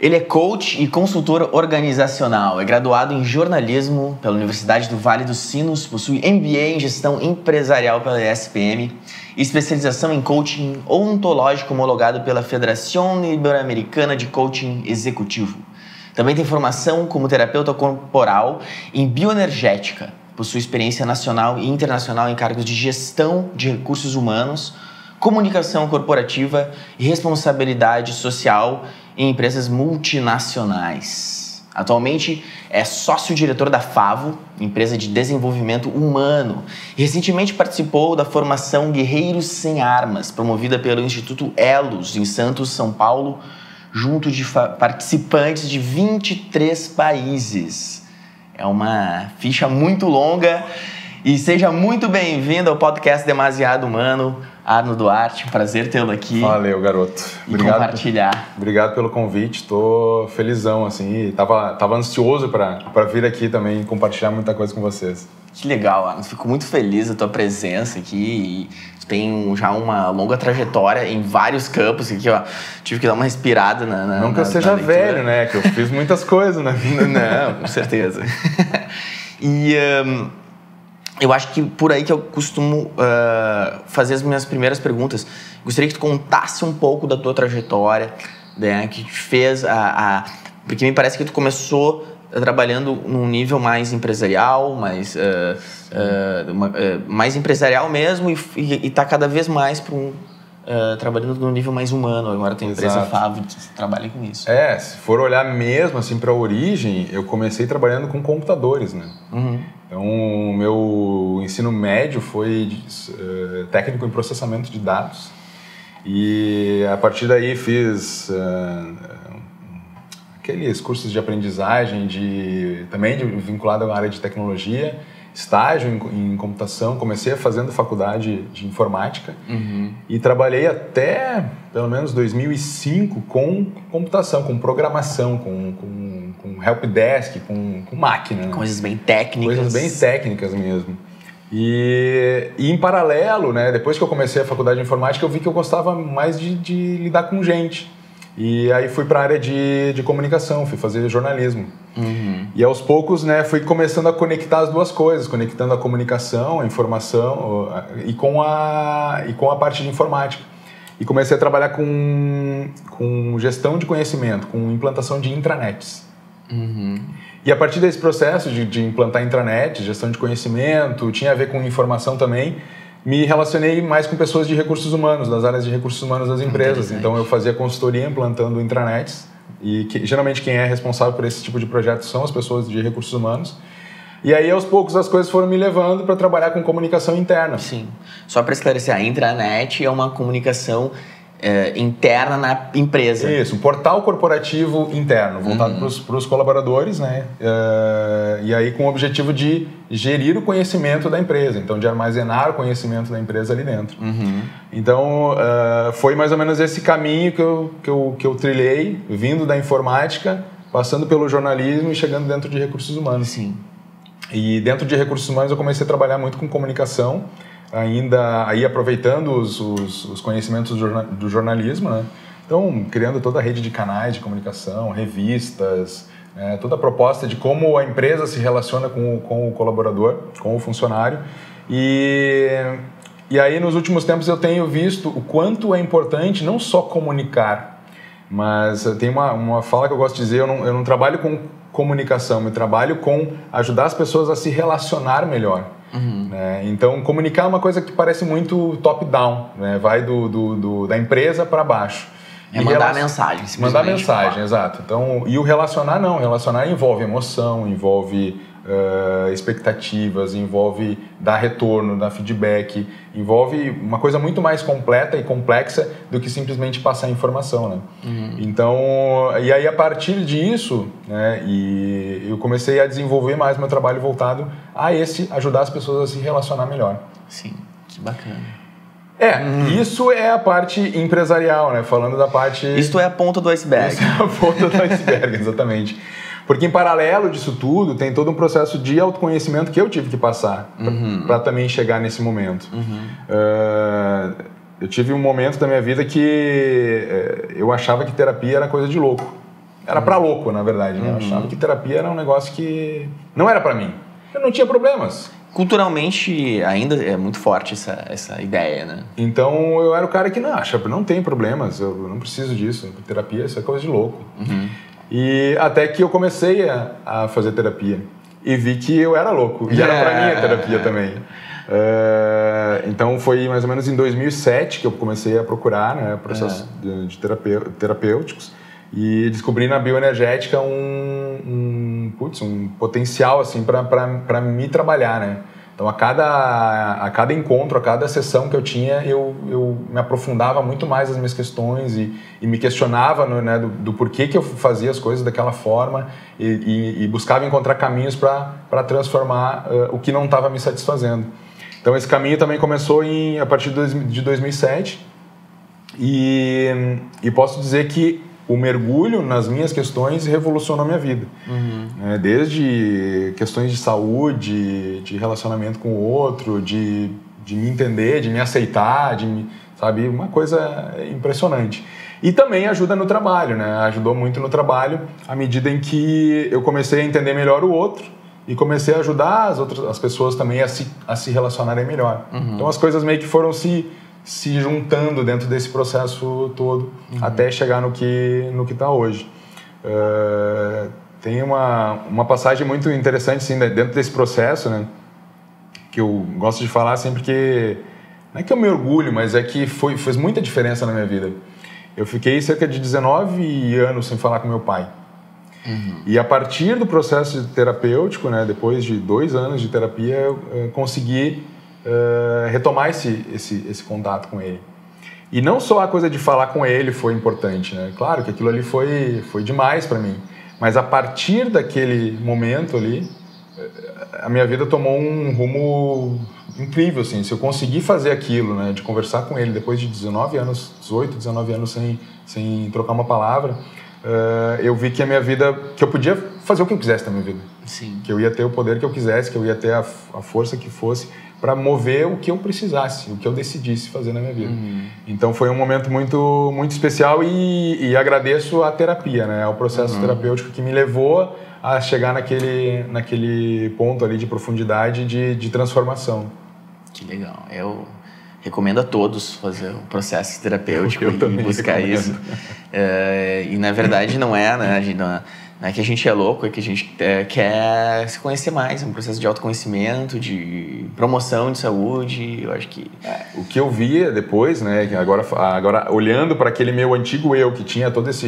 Ele é coach e consultor organizacional, é graduado em jornalismo pela Universidade do Vale dos Sinos, possui MBA em gestão empresarial pela ESPM e especialização em coaching ontológico homologado pela Federação Ibero-Americana de Coaching Executivo. Também tem formação como terapeuta corporal em bioenergética, possui experiência nacional e internacional em cargos de gestão de recursos humanos, comunicação corporativa e responsabilidade social em empresas multinacionais. Atualmente é sócio-diretor da FAVO, empresa de desenvolvimento humano, e recentemente participou da formação Guerreiros Sem Armas, promovida pelo Instituto Elos, em Santos, São Paulo, junto de participantes de 23 países. É uma ficha muito longa e seja muito bem-vindo ao podcast Demasiado Humano. Arno Duarte, prazer tê-lo aqui. Valeu, garoto. Obrigado, compartilhar. Obrigado pelo convite, tô felizão, assim, tava ansioso para vir aqui também compartilhar muita coisa com vocês. Que legal, Arno. Fico muito feliz da tua presença aqui e tem já uma longa trajetória em vários campos aqui, ó. Tive que dar uma respirada na Não que eu seja velho, né? Que eu fiz muitas coisas na vida. Não, com certeza. E eu acho que por aí que eu costumo fazer as minhas primeiras perguntas. Gostaria que tu contasse um pouco da tua trajetória, né, que te fez porque me parece que tu começou trabalhando num nível mais empresarial, mais empresarial mesmo, e está cada vez mais trabalhando num nível mais humano. Agora tem a empresa FAVO que trabalha com isso. Se for olhar mesmo assim para a origem, eu comecei trabalhando com computadores, né? Uhum. Então, o meu ensino médio foi técnico em processamento de dados. E a partir daí fiz aqueles cursos de aprendizagem também vinculado à área de tecnologia, estágio em computação. Comecei fazendo faculdade de informática. Uhum. E trabalhei até pelo menos 2005 com computação, com programação, com helpdesk, com máquina. Coisas bem técnicas. Coisas bem técnicas mesmo. E em paralelo, né, depois que eu comecei a faculdade de informática, eu vi que eu gostava mais de lidar com gente. E aí fui para a área de comunicação, fui fazer jornalismo. Uhum. E aos poucos, né, fui começando a conectar as duas coisas, conectando a comunicação, a informação e com a parte de informática. E comecei a trabalhar com gestão de conhecimento, com implantação de intranets. Uhum. E a partir desse processo de implantar intranet, gestão de conhecimento, tinha a ver com informação também, me relacionei mais com pessoas de recursos humanos, das áreas de recursos humanos das empresas. Então eu fazia consultoria implantando intranets, e geralmente quem é responsável por esse tipo de projeto são as pessoas de recursos humanos. E aí aos poucos as coisas foram me levando para trabalhar com comunicação interna. Sim. Só para esclarecer, a intranet é uma comunicação interna na empresa. Isso, um portal corporativo interno, voltado para os colaboradores, né? E aí com o objetivo de gerir o conhecimento da empresa, então de armazenar o conhecimento da empresa ali dentro. Uhum. Então foi mais ou menos esse caminho que eu trilhei, vindo da informática, passando pelo jornalismo e chegando dentro de recursos humanos. Sim. E dentro de recursos humanos eu comecei a trabalhar muito com comunicação, ainda aí aproveitando os conhecimentos do jornalismo, né? Então, criando toda a rede de canais de comunicação, revistas, toda a proposta de como a empresa se relaciona com o colaborador, com o funcionário. E aí, nos últimos tempos, eu tenho visto o quanto é importante não só comunicar, mas tem uma fala que eu gosto de dizer, eu não trabalho com comunicação, eu trabalho com ajudar as pessoas a se relacionar melhor. Uhum. Né? Então, comunicar é uma coisa que parece muito top-down, né? Vai da empresa para baixo. Mandar mensagem, Mandar mensagem, exato. Então, e o relacionar não. Relacionar envolve emoção, envolve expectativas, envolve dar retorno, dar feedback, envolve uma coisa muito mais completa e complexa do que simplesmente passar informação, né? Uhum. Então, e aí a partir disso, né, e eu comecei a desenvolver mais meu trabalho voltado a ajudar as pessoas a se relacionar melhor. Sim, que bacana. Isso é a parte empresarial, né? Falando da parte... Isso é a ponta do iceberg. Isso é a ponta do iceberg, exatamente. Porque em paralelo disso tudo, tem todo um processo de autoconhecimento que eu tive que passar para também chegar nesse momento. Eu tive um momento da minha vida que eu achava que terapia era coisa de louco. era pra louco, na verdade, né? Eu achava que terapia era um negócio que não era pra mim. Eu não tinha problemas. Culturalmente ainda é muito forte essa ideia, né? Então eu era o cara que não tem problemas, eu não preciso disso. Terapia, isso é coisa de louco. E até que eu comecei a fazer terapia e vi que eu era louco. E era pra mim a terapia também. Então foi mais ou menos em 2007 que eu comecei a procurar, né, processos de terapêuticos e descobri na bioenergética um potencial assim para me trabalhar, né? Então a cada encontro, a cada sessão que eu tinha, eu me aprofundava muito mais nas minhas questões e me questionava, né, do porquê que eu fazia as coisas daquela forma e buscava encontrar caminhos para transformar o que não estava me satisfazendo. Então esse caminho também começou a partir de 2007 e posso dizer que o mergulho nas minhas questões revolucionou a minha vida. Desde questões de saúde, de relacionamento com o outro, de me entender, de me aceitar, sabe? Uma coisa impressionante. E também ajuda no trabalho, né? Ajudou muito no trabalho à medida em que eu comecei a entender melhor o outro e comecei a ajudar as pessoas também a se relacionarem melhor. Então as coisas meio que foram se juntando dentro desse processo todo até chegar no que está hoje. Tem uma passagem muito interessante assim, dentro desse processo, né, que eu gosto de falar sempre que não é que eu me orgulho, mas é que fez muita diferença na minha vida. Eu fiquei cerca de 19 anos sem falar com meu pai. E a partir do processo terapêutico, né, depois de 2 anos de terapia, eu consegui retomar esse contato com ele. E não só a coisa de falar com ele foi importante, né? Claro que aquilo ali foi demais para mim. Mas a partir daquele momento ali, a minha vida tomou um rumo incrível, assim. Se eu conseguir fazer aquilo, né, de conversar com ele depois de 18, 19 anos sem trocar uma palavra, eu vi que a minha vida, que eu podia fazer o que eu quisesse na minha vida. Sim. Que eu ia ter o poder que eu quisesse, que eu ia ter a força que fosse para mover o que eu precisasse, o que eu decidisse fazer na minha vida. Então foi um momento muito, muito especial e agradeço a terapia, né, ao processo terapêutico que me levou a chegar naquele ponto ali de profundidade de transformação. Que legal. Eu recomendo a todos fazer um processo terapêutico Eu também buscar recomendo. isso. E na verdade não é, né? Não é que a gente é louco, é que a gente quer se conhecer mais. É um processo de autoconhecimento, de promoção de saúde. Eu acho que... O que eu via depois, né, que agora olhando para aquele meu antigo eu, que tinha todo esse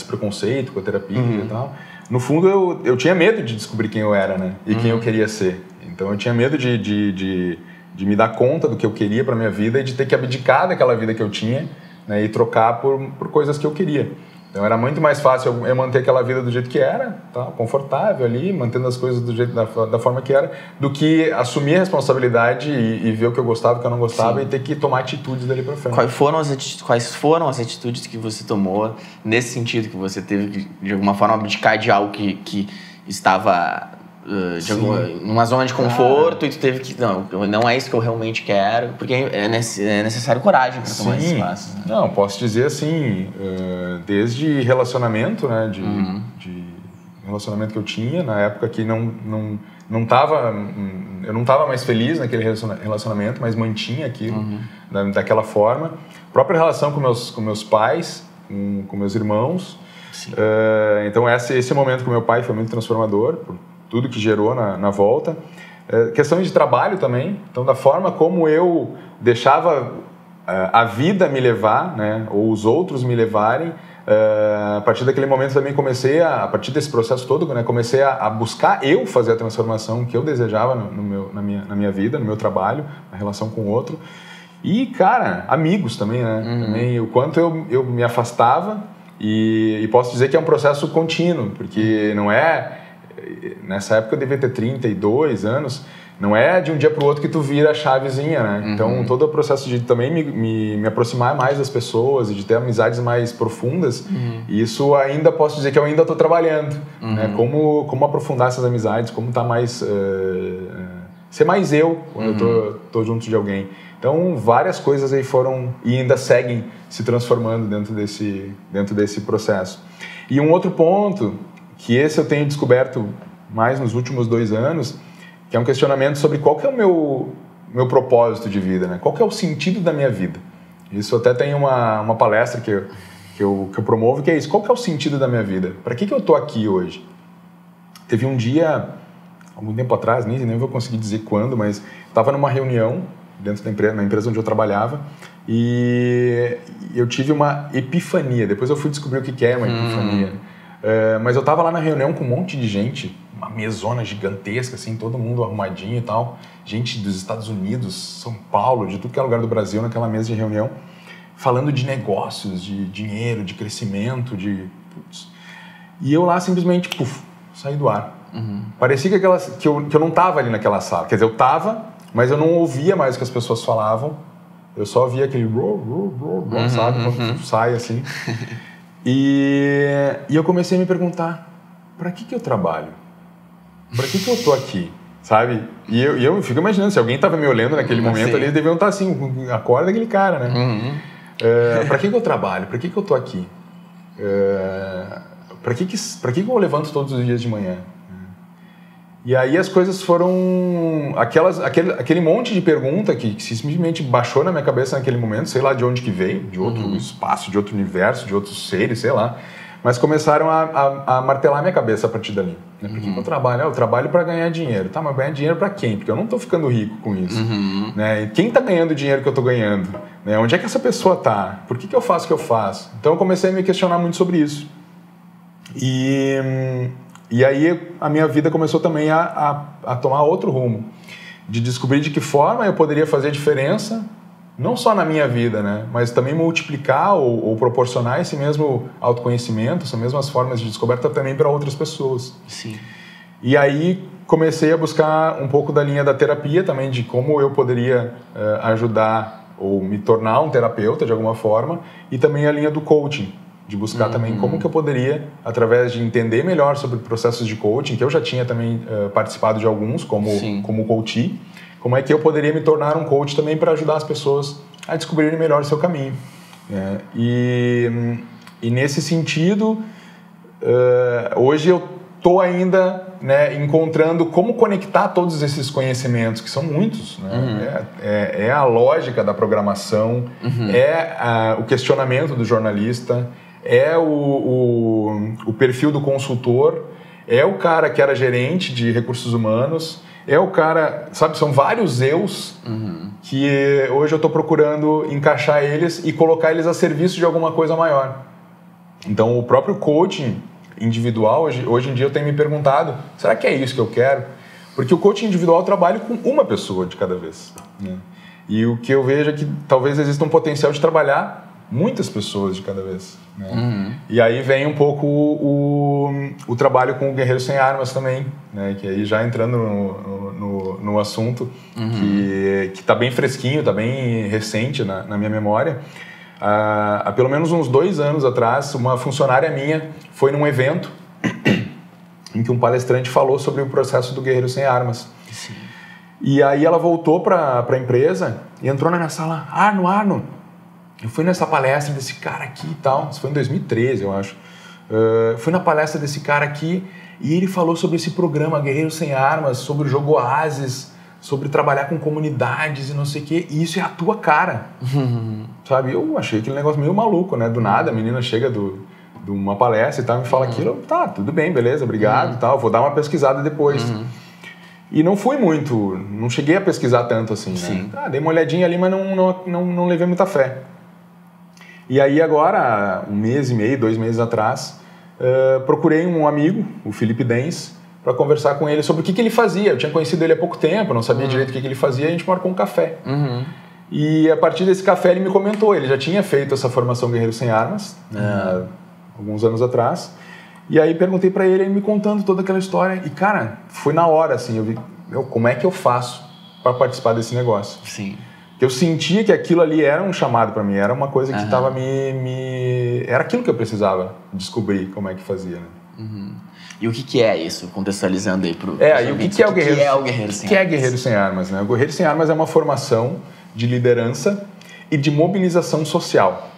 preconceito com a terapia e tal, no fundo eu tinha medo de descobrir quem eu era, né, e quem eu queria ser. Então eu tinha medo de me dar conta do que eu queria para minha vida e de ter que abdicar daquela vida que eu tinha, né, e trocar por coisas que eu queria. Então era muito mais fácil eu manter aquela vida do jeito que era, tá, confortável ali, mantendo as coisas do jeito da forma que era, do que assumir a responsabilidade e ver o que eu gostava, o que eu não gostava. Sim. E ter que tomar atitudes dali para frente. Quais foram as atitudes que você tomou nesse sentido, que você teve que, de alguma forma, abdicar de algo que estava numa zona de conforto, e tu teve que... Não é isso que eu realmente quero, porque é necessário coragem para tomar esses passos. Né? Não, posso dizer assim, desde relacionamento, né, de relacionamento que eu tinha, na época que eu não estava mais feliz naquele relacionamento, mas mantinha aquilo daquela forma. A própria relação com meus pais, com meus irmãos. Então esse momento com meu pai foi muito transformador, por tudo que gerou na volta. Questões de trabalho também, então da forma como eu deixava a vida me levar, né, ou os outros me levarem, a partir daquele momento também comecei a partir desse processo todo, né, comecei a buscar eu fazer a transformação que eu desejava na minha vida, no meu trabalho, na relação com o outro. E, cara, amigos também, né? Também, o quanto eu me afastava, e posso dizer que é um processo contínuo, porque não é... Nessa época eu devia ter 32 anos, não é de um dia para o outro que tu vira a chavezinha, né? Então todo o processo de também me aproximar mais das pessoas e de ter amizades mais profundas, isso ainda posso dizer que eu ainda estou trabalhando, né? Como aprofundar essas amizades, como tá mais... ser mais eu quando eu tô junto de alguém. Então várias coisas aí foram e ainda seguem se transformando dentro desse processo. E um outro ponto, que esse eu tenho descoberto mais nos últimos 2 anos, que é um questionamento sobre qual que é o meu propósito de vida, né? Qual que é o sentido da minha vida? Isso até tem uma palestra que eu promovo, que é isso. Qual que é o sentido da minha vida? Para que eu estou aqui hoje? Teve um dia, algum tempo atrás, nem vou conseguir dizer quando, mas estava numa reunião dentro da empresa, na empresa onde eu trabalhava, e eu tive uma epifania. Depois eu fui descobrir o que é uma epifania. Mas eu estava lá na reunião com um monte de gente, uma mesona gigantesca, assim, todo mundo arrumadinho e tal. Gente dos Estados Unidos, São Paulo, de tudo que é lugar do Brasil, naquela mesa de reunião, falando de negócios, de dinheiro, de crescimento, Putz. E eu lá simplesmente, saí do ar. Parecia que eu não estava ali naquela sala. Quer dizer, eu estava, mas eu não ouvia mais o que as pessoas falavam. Eu só ouvia aquele... sabe? Quando sai assim. E eu comecei a me perguntar, para que eu trabalho? Para que eu tô aqui? Sabe? E eu fico imaginando, se alguém estava me olhando naquele momento ali, eles deviam estar assim, acorda aquele cara, né? Para que eu trabalho? Para que eu tô aqui? Para que eu levanto todos os dias de manhã? E aí as coisas foram... Aquele monte de pergunta que simplesmente baixou na minha cabeça naquele momento, sei lá de onde que veio, de outro espaço, de outro universo, de outros seres, sei lá. Mas começaram a martelar minha cabeça a partir dali. Né? Por que eu trabalho? Eu trabalho para ganhar dinheiro. Tá, mas ganhar dinheiro para quem? Porque eu não estou ficando rico com isso. Né? E quem está ganhando o dinheiro que eu estou ganhando? Né? Onde é que essa pessoa está? Por que eu faço o que eu faço? Então eu comecei a me questionar muito sobre isso. E aí a minha vida começou também a tomar outro rumo. De descobrir de que forma eu poderia fazer diferença, não só na minha vida, né, mas também multiplicar ou proporcionar esse mesmo autoconhecimento, essas mesmas formas de descoberta também para outras pessoas. Sim. E aí comecei a buscar um pouco da linha da terapia também, de como eu poderia ajudar ou me tornar um terapeuta de alguma forma, e também a linha do coaching, de buscar também como que eu poderia, através de entender melhor sobre processos de coaching, que eu já tinha também participado de alguns, como coachee, como é que eu poderia me tornar um coach também para ajudar as pessoas a descobrirem melhor o seu caminho. E nesse sentido, hoje eu estou ainda, né, encontrando como conectar todos esses conhecimentos, que são muitos. Né? É a lógica da programação, é o questionamento do jornalista, é o perfil do consultor, é o cara que era gerente de recursos humanos, é o cara, sabe, são vários eus que hoje eu estou procurando encaixar eles e colocar eles a serviço de alguma coisa maior. Então, o próprio coaching individual, hoje em dia eu tenho me perguntado, será que é isso que eu quero? Porque o coaching individual eu trabalho com uma pessoa de cada vez. Né? E o que eu vejo é que talvez exista um potencial de trabalhar muitas pessoas de cada vez. Né? E aí vem um pouco o trabalho com o Guerreiro Sem Armas também, né? Que aí já entrando no assunto, que está bem fresquinho, está bem recente na minha memória. Há pelo menos uns 2 anos atrás, uma funcionária minha foi num evento em que um palestrante falou sobre o processo do Guerreiro Sem Armas. Sim. E aí ela voltou para a empresa e entrou na minha sala, Arno, eu fui nessa palestra desse cara aqui e tal, isso foi em 2013, eu acho. Fui na palestra desse cara aqui e ele falou sobre esse programa Guerreiro Sem Armas, sobre o jogo Oasis, sobre trabalhar com comunidades e não sei o quê, e isso é a tua cara. Sabe, eu achei aquele negócio meio maluco, né? Do nada, a menina chega de uma palestra e tal, me fala aquilo, tá, tudo bem, beleza, obrigado e tal, vou dar uma pesquisada depois. E não fui muito, não cheguei a pesquisar tanto assim, né? Dei uma olhadinha ali, mas não levei muita fé. E aí agora, 1 mês e meio, 2 meses atrás, procurei um amigo, o Felipe Dens, para conversar com ele sobre o que ele fazia. Eu tinha conhecido ele há pouco tempo, não sabia direito o que ele fazia, e a gente marcou um café. E a partir desse café ele me comentou, ele já tinha feito essa formação Guerreiro Sem Armas, alguns anos atrás, e aí perguntei para ele me contando toda aquela história, e cara, foi na hora, assim, eu vi, como é que eu faço para participar desse negócio? Sim. Eu sentia que aquilo ali era um chamado para mim, era uma coisa que estava era aquilo que eu precisava descobrir como é que fazia, né? E o que é isso, contextualizando aí pro e o que é o Guerreiro? O que é o Guerreiro Sem Armas? O que é Guerreiro Sem Armas, né? O Guerreiro Sem Armas é uma formação de liderança e de mobilização social.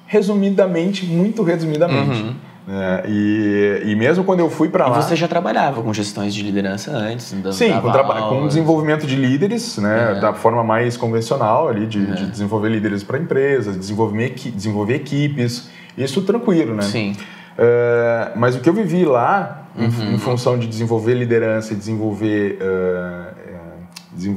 Resumidamente, muito resumidamente. E mesmo quando eu fui para lá... E você já trabalhava com gestões de liderança antes? Sim, com desenvolvimento de líderes, né, da forma mais convencional ali, de desenvolver líderes para empresas, desenvolver equipes, isso tranquilo, né? Sim. Mas o que eu vivi lá, em função de desenvolver liderança e desenvolver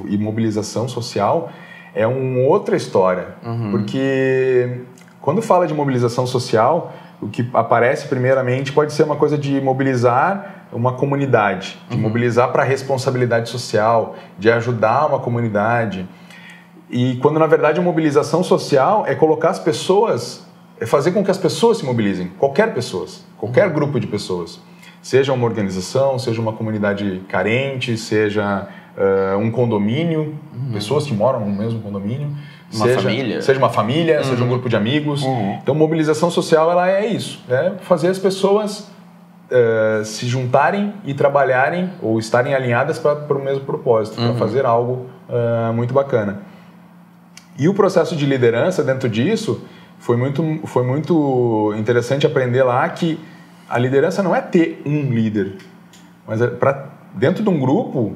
e mobilização social, é uma outra história. Porque quando fala de mobilização social, o que aparece primeiramente pode ser uma coisa de mobilizar uma comunidade, de mobilizar para a responsabilidade social, de ajudar uma comunidade. E quando na verdade a mobilização social é colocar as pessoas, é fazer com que as pessoas se mobilizem, qualquer grupo de pessoas. Seja uma organização, seja uma comunidade carente, seja um condomínio, pessoas que moram no mesmo condomínio. Seja uma família, seja um grupo de amigos. Então, mobilização social ela é isso, é fazer as pessoas se juntarem e trabalharem ou estarem alinhadas para o mesmo propósito, para fazer algo muito bacana. E o processo de liderança dentro disso foi muito interessante aprender lá que a liderança não é ter um líder, mas dentro de um grupo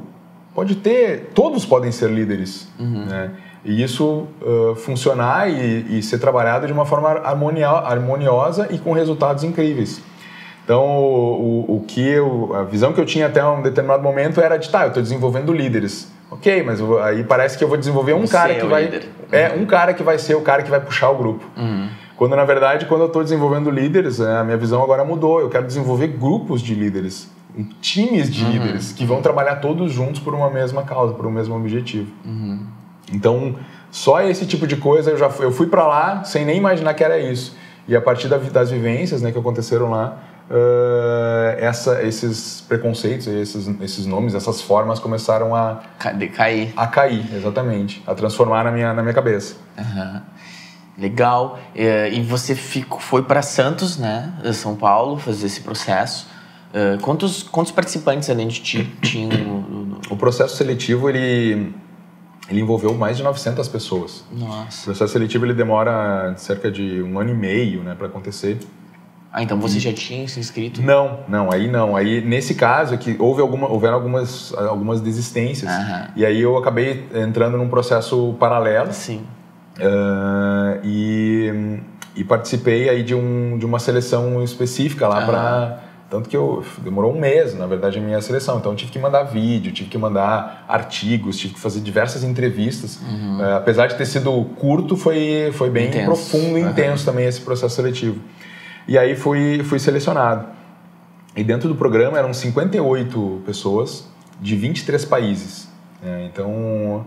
todos podem ser líderes, né? E isso funcionar e ser trabalhado de uma forma harmoniosa e com resultados incríveis. Então, a visão que eu tinha até um determinado momento era de, eu estou desenvolvendo líderes. Ok, mas aí parece que eu vou desenvolver um cara que vai... um cara que vai ser o cara que vai puxar o grupo. Quando, na verdade, quando eu estou desenvolvendo líderes, a minha visão agora mudou. Eu quero desenvolver grupos de líderes, times de líderes, que vão trabalhar todos juntos por uma mesma causa, por um mesmo objetivo. Então, só esse tipo de coisa, eu fui para lá sem nem imaginar que era isso. E a partir das vivências, né, que aconteceram lá, esses preconceitos, esses nomes, essas formas começaram a cair. A cair, exatamente. A transformar na minha cabeça. Legal. E você foi para Santos, né, São Paulo, fazer esse processo. Quantos participantes além de ti tinham? O processo seletivo, ele envolveu mais de 900 pessoas. Nossa. O processo seletivo ele demora cerca de 1 ano e meio, né, para acontecer. Então você já tinha se inscrito? Não. Aí, nesse caso, que houveram algumas desistências. E aí eu acabei entrando num processo paralelo. Sim. E participei aí de uma seleção específica lá para... Tanto que demorou 1 mês, na verdade, a minha seleção. Então, eu tive que mandar vídeo, tive que mandar artigos, tive que fazer diversas entrevistas. Apesar de ter sido curto, foi bem intenso. Profundo e intenso também esse processo seletivo. E aí fui selecionado. E dentro do programa eram 58 pessoas de 23 países. Então,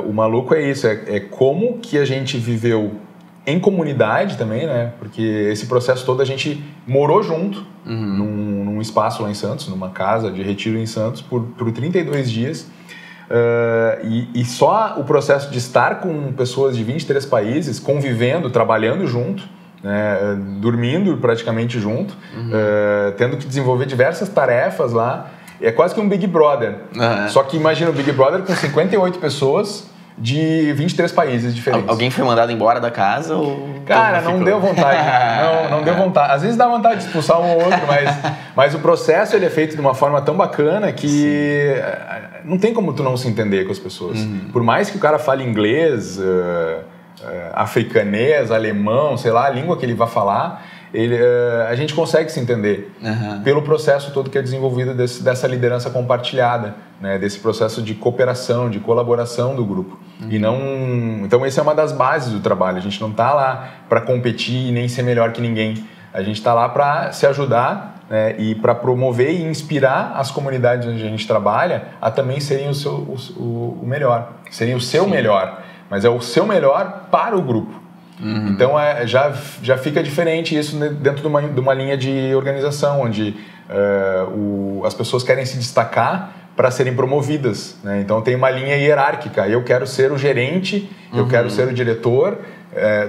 o maluco é isso, é como que a gente viveu em comunidade também, né? Porque esse processo todo a gente morou junto num espaço lá em Santos, numa casa de retiro em Santos por 32 dias. E só o processo de estar com pessoas de 23 países, convivendo, trabalhando junto, né? Dormindo praticamente junto, tendo que desenvolver diversas tarefas lá. É quase que um Big Brother. Só que imagina o Big Brother com 58 pessoas de 23 países diferentes. Alguém foi mandado embora da casa? Cara, não deu vontade. Não deu vontade. Às vezes dá vontade de expulsar um ou outro, mas o processo ele é feito de uma forma tão bacana que não tem como tu não se entender com as pessoas. Por mais que o cara fale inglês, africanês, alemão, sei lá, a língua que ele vai falar, a gente consegue se entender pelo processo todo que é desenvolvido dessa liderança compartilhada, né? Desse processo de cooperação, de colaboração do grupo. Então, essa é uma das bases do trabalho. A gente não está lá para competir e nem ser melhor que ninguém. A gente está lá para se ajudar, né? E para promover e inspirar as comunidades onde a gente trabalha a também serem o melhor. Serem o seu melhor, mas é o seu melhor para o grupo. Então já fica diferente isso dentro de uma linha de organização onde as pessoas querem se destacar para serem promovidas, né? Então tem uma linha hierárquica. Eu quero ser o gerente, eu quero ser o diretor,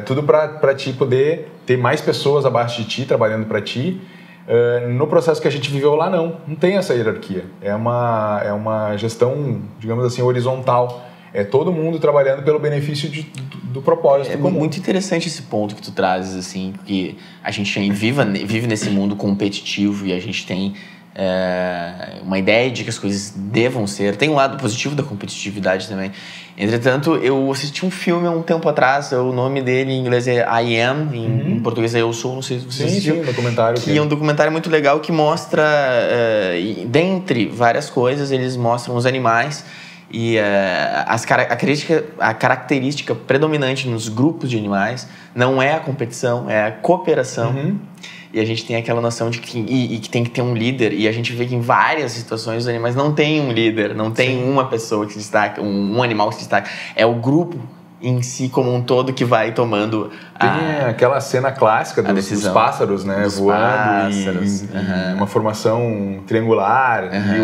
tudo para ti poder ter mais pessoas abaixo de ti trabalhando para ti. No processo que a gente viveu lá não tem essa hierarquia. É uma gestão, digamos assim, horizontal. É todo mundo trabalhando pelo benefício do propósito comum. Muito interessante esse ponto que tu trazes, assim, que a gente vive nesse mundo competitivo e a gente tem uma ideia de que as coisas devam ser. Tem um lado positivo da competitividade também. Entretanto, eu assisti um filme há um tempo atrás, o nome dele em inglês é I Am, em português é Eu Sou, não sei se você assistiu. Sim, um documentário. Que é um documentário muito legal que mostra, dentre várias coisas, eles mostram os animais e a característica predominante nos grupos de animais não é a competição, é a cooperação. E a gente tem aquela noção de que tem que ter um líder. E a gente vê que em várias situações os animais não tem um líder, não tem uma pessoa que se destaca, um animal que se destaca. É o grupo em si como um todo que vai tomando Tem aquela cena clássica dos pássaros, né? Dos voando pássaros. em uma formação triangular. E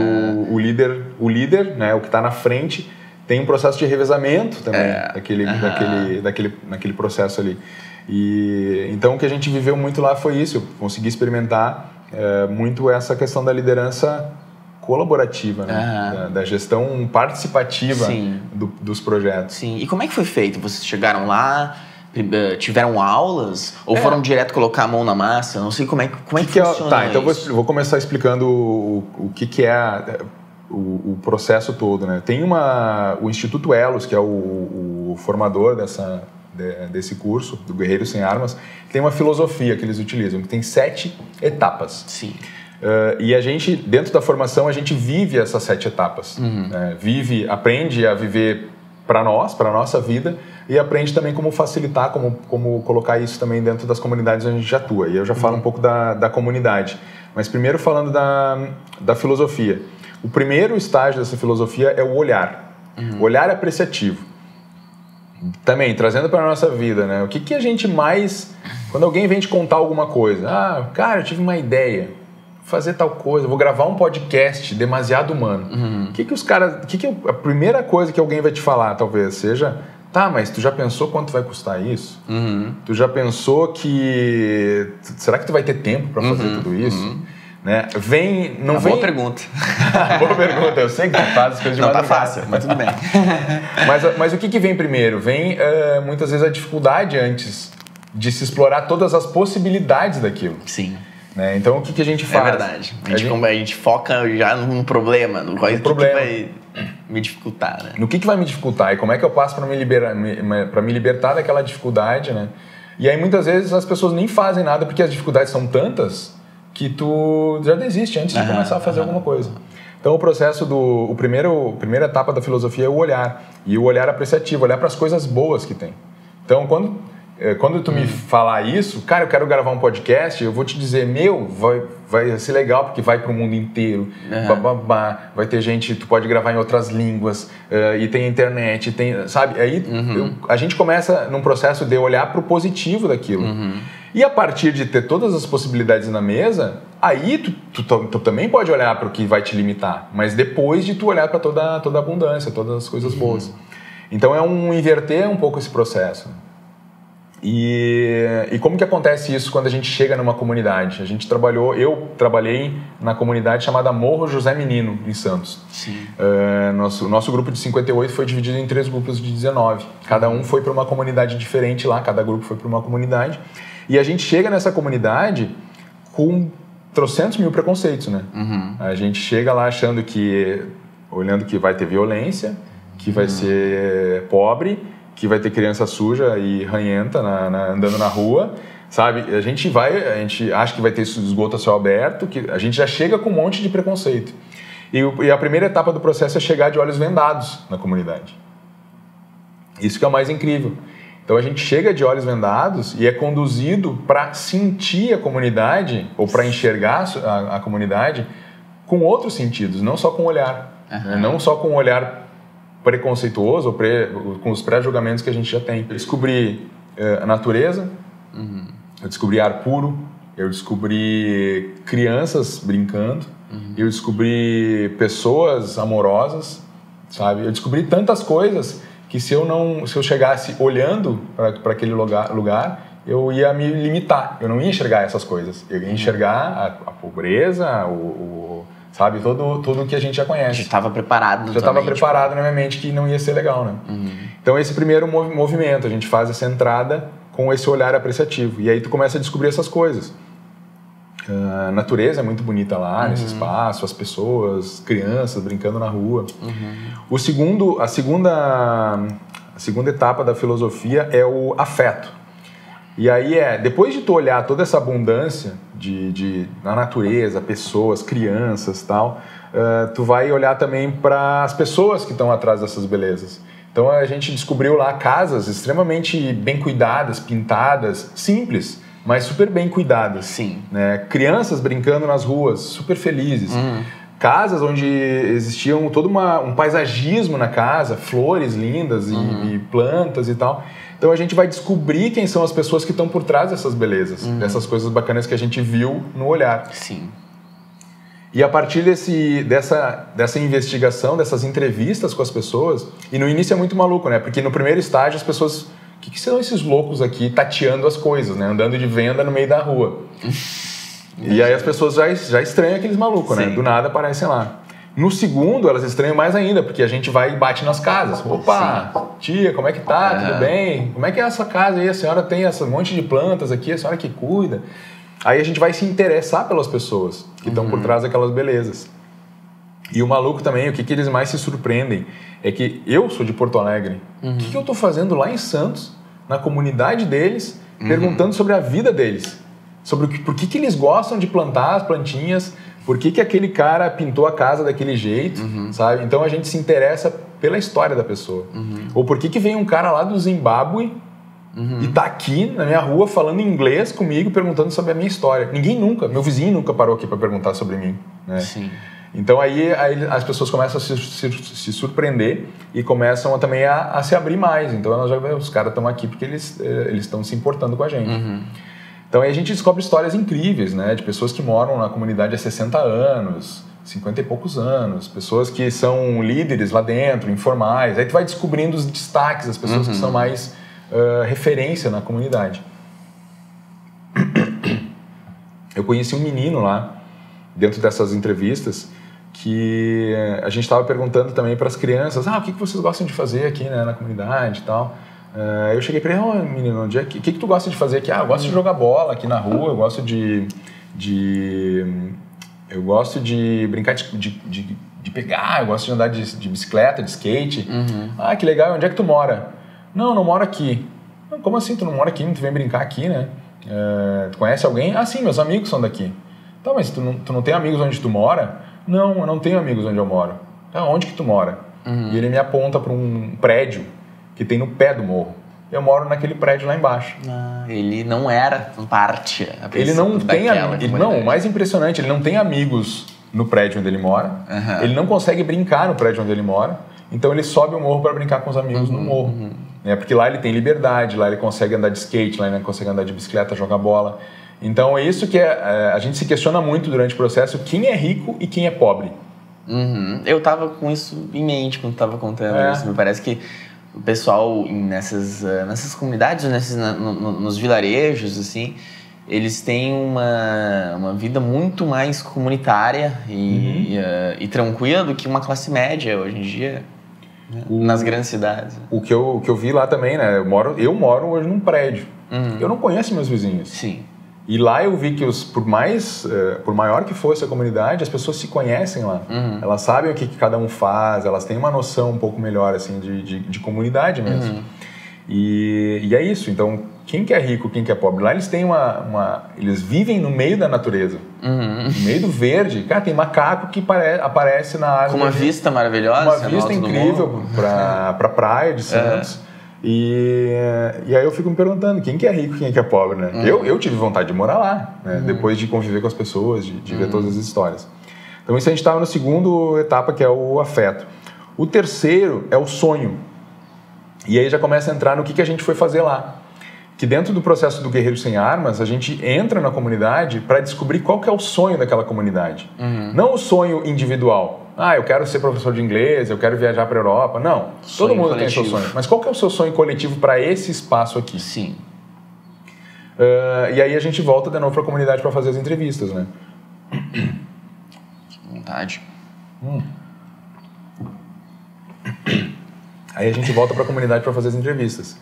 o líder, né? O que está na frente, tem um processo de revezamento também daquele processo ali. E então o que a gente viveu muito lá foi isso. Eu consegui experimentar muito essa questão da liderança colaborativa, né? Da gestão participativa dos projetos. Sim. E como é que foi feito? Vocês chegaram lá, tiveram aulas ou foram direto colocar a mão na massa? Não sei como é que funciona. Tá, então eu vou começar explicando o que é o processo todo, né? Tem o Instituto Elos, que é o formador desse curso, do Guerreiro Sem Armas, tem uma filosofia que eles utilizam, que tem 7 etapas. Sim. E a gente, dentro da formação, a gente vive essas 7 etapas. Aprende a viver para nós, para a nossa vida, e aprende também como facilitar, como colocar isso também dentro das comunidades onde a gente atua. E eu já falo um pouco da comunidade. Mas primeiro falando da filosofia. O primeiro estágio dessa filosofia é o olhar. O olhar apreciativo. Também, trazendo para a nossa vida, né? O que a gente mais... Quando alguém vem te contar alguma coisa. Cara, eu tive uma ideia. Vou fazer tal coisa. Vou gravar um podcast demasiado humano. A primeira coisa que alguém vai te falar, talvez, seja... Tá, mas tu já pensou quanto vai custar isso? Tu já pensou que... Será que tu vai ter tempo para fazer tudo isso? Né? Boa pergunta. Boa pergunta. Eu sei que tu faz as coisas de Não tá madrugada. fácil, mas tudo bem. Mas o que vem primeiro? Vem muitas vezes a dificuldade antes de se explorar todas as possibilidades daquilo. Sim. Né? Então o que a gente faz? É verdade. A gente foca já num problema, no que vai me dificultar, né? No que vai me dificultar e como é que eu passo para me libertar daquela dificuldade, né? E aí muitas vezes as pessoas nem fazem nada porque as dificuldades são tantas que tu já desiste antes de começar a fazer alguma coisa. Então o processo a primeira etapa da filosofia é o olhar, e o olhar apreciativo, olhar para as coisas boas que tem. Então quando tu me falar isso, cara, eu quero gravar um podcast, eu vou te dizer, vai ser legal porque vai para o mundo inteiro, vai ter gente, tu pode gravar em outras línguas, e tem internet, sabe? Aí a gente começa num processo de olhar para o positivo daquilo. E a partir de ter todas as possibilidades na mesa, aí tu também pode olhar para o que vai te limitar, mas depois de tu olhar para toda a abundância, todas as coisas boas. Então inverter um pouco esse processo. E como que acontece isso quando a gente chega numa comunidade? Eu trabalhei na comunidade chamada Morro José Menino, em Santos. Sim. Nosso grupo de 58 foi dividido em 3 grupos de 19. Cada um foi para uma comunidade diferente lá, cada grupo foi para uma comunidade. E a gente chega nessa comunidade com trocentos mil preconceitos, né? A gente chega lá olhando que vai ter violência, que vai ser pobre, que vai ter criança suja e ranhenta andando na rua, sabe? A gente acha que vai ter esgoto a céu aberto, que a gente já chega com um monte de preconceito. E a primeira etapa do processo é chegar de olhos vendados na comunidade. Isso que é o mais incrível. Então a gente chega de olhos vendados e é conduzido para sentir a comunidade ou para enxergar a comunidade com outros sentidos, não só com o olhar. Não só com o olhar preconceituoso ou com os pré-julgamentos que a gente já tem. Eu descobri a natureza, eu descobri ar puro, eu descobri crianças brincando, eu descobri pessoas amorosas, sabe? Eu descobri tantas coisas que se eu chegasse olhando para aquele lugar, eu ia me limitar, eu não ia enxergar essas coisas, eu ia enxergar a pobreza, sabe? Tudo que a gente já conhece. Já estava preparado. Já estava preparado na minha mente que não ia ser legal, né? Então esse primeiro movimento, a gente faz essa entrada com esse olhar apreciativo. E aí tu começa a descobrir essas coisas. A natureza é muito bonita lá, nesse espaço, as pessoas, crianças brincando na rua. A segunda etapa da filosofia é o afeto. E aí depois de tu olhar toda essa abundância na natureza, pessoas, crianças e tal, tu vai olhar também para as pessoas que estão atrás dessas belezas. Então a gente descobriu lá casas extremamente bem cuidadas, pintadas, simples, mas super bem cuidadas. Sim. Né? Crianças brincando nas ruas, super felizes. Casas onde existiam todo um paisagismo na casa, flores lindas e plantas e tal. Então a gente vai descobrir quem são as pessoas que estão por trás dessas belezas, dessas coisas bacanas que a gente viu no olhar. Sim. E a partir dessa investigação, dessas entrevistas com as pessoas, e no início é muito maluco, né? Porque no primeiro estágio as pessoas... O que são esses loucos aqui tateando as coisas, né? Andando de venda no meio da rua. E aí as pessoas já estranham aqueles malucos, né? Do nada aparecem lá. No segundo, elas estranham mais ainda, porque a gente vai e bate nas casas. Opa, tia, como é que tá? Tudo bem? Como é que é essa casa aí? A senhora tem esse monte de plantas aqui, a senhora que cuida. Aí a gente vai se interessar pelas pessoas que estão por trás daquelas belezas. E o maluco também, o que eles mais se surpreendem é que eu sou de Porto Alegre. O que eu tô fazendo lá em Santos, na comunidade deles, perguntando sobre a vida deles? Sobre por que eles gostam de plantar as plantinhas, por que aquele cara pintou a casa daquele jeito, sabe? Então a gente se interessa pela história da pessoa. Ou por que vem um cara lá do Zimbábue e tá aqui na minha rua falando inglês comigo, perguntando sobre a minha história. Meu vizinho nunca parou aqui para perguntar sobre mim, né? Sim. Então aí as pessoas começam a se surpreender e começam também a se abrir mais. Então nós já vemos, os caras estão aqui porque eles estão se importando com a gente. Então aí a gente descobre histórias incríveis, né? De pessoas que moram na comunidade há 60 anos, 50 e poucos anos, pessoas que são líderes lá dentro, informais. Aí tu vai descobrindo os destaques, as pessoas que são mais referência na comunidade. Eu conheci um menino lá, dentro dessas entrevistas, que a gente estava perguntando também para as crianças, o que vocês gostam de fazer aqui, né, na comunidade e tal. Eu cheguei para ele, menino, o que tu gosta de fazer aqui? Eu gosto de jogar bola aqui na rua, eu gosto de brincar de pegar, eu gosto de andar de bicicleta, de skate. Que legal, onde é que tu mora? Não moro aqui. Como assim tu não mora aqui? Tu vem brincar aqui, né? Tu conhece alguém? Sim, meus amigos são daqui. Tá, mas tu não tem amigos onde tu mora? Não, eu não tenho amigos onde eu moro. Onde que tu mora? E ele me aponta para um prédio que tem no pé do morro. Eu moro naquele prédio lá embaixo. Ele não era parte. Ele não tem amigos. Não, o mais impressionante, ele não tem amigos no prédio onde ele mora. Ele não consegue brincar no prédio onde ele mora. Então ele sobe o morro para brincar com os amigos no morro. Porque lá ele tem liberdade, lá ele consegue andar de skate, lá ele consegue andar de bicicleta, jogar bola. Então é isso que a gente se questiona muito durante o processo, quem é rico e quem é pobre. Eu tava com isso em mente quando tava contando isso. Me parece que o pessoal nessas comunidades, nos vilarejos, assim, eles têm uma vida muito mais comunitária e tranquila do que uma classe média hoje em dia, né? Nas grandes cidades. O que eu vi lá também, né? Eu moro hoje num prédio. Eu não conheço meus vizinhos. Sim. E lá eu vi que por maior que fosse a comunidade, as pessoas se conhecem lá. Elas sabem o que cada um faz, elas têm uma noção um pouco melhor assim, de comunidade mesmo. E é isso. Então, quem que é rico, quem que é pobre? Lá eles têm eles vivem no meio da natureza. No meio do verde. Cara, tem macaco que aparece na árvore. Com uma vista maravilhosa. Uma vista incrível para a praia de Santos. E aí eu fico me perguntando, quem que é rico, quem que é pobre, né? Eu tive vontade de morar lá, né? Depois de conviver com as pessoas, de ver todas as histórias. Então isso a gente estava na segunda etapa, que é o afeto. O terceiro é o sonho. E aí já começa a entrar no que a gente foi fazer lá. Que dentro do processo do Guerreiro Sem Armas, a gente entra na comunidade para descobrir qual que é o sonho daquela comunidade. Não o sonho individual. Eu quero ser professor de inglês, eu quero viajar para a Europa. Não, todo mundo tem seu sonho. Mas qual que é o seu sonho coletivo para esse espaço aqui? Sim. E aí a gente volta de novo para a comunidade para fazer as entrevistas, né? vontade. Aí a gente volta para a comunidade para fazer as entrevistas.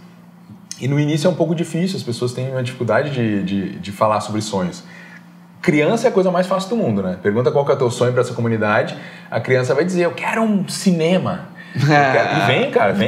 E no início é um pouco difícil, as pessoas têm uma dificuldade de falar sobre sonhos. Criança é a coisa mais fácil do mundo, né? Pergunta qual que é o teu sonho para essa comunidade, a criança vai dizer, eu quero um cinema. E vem, cara, vem.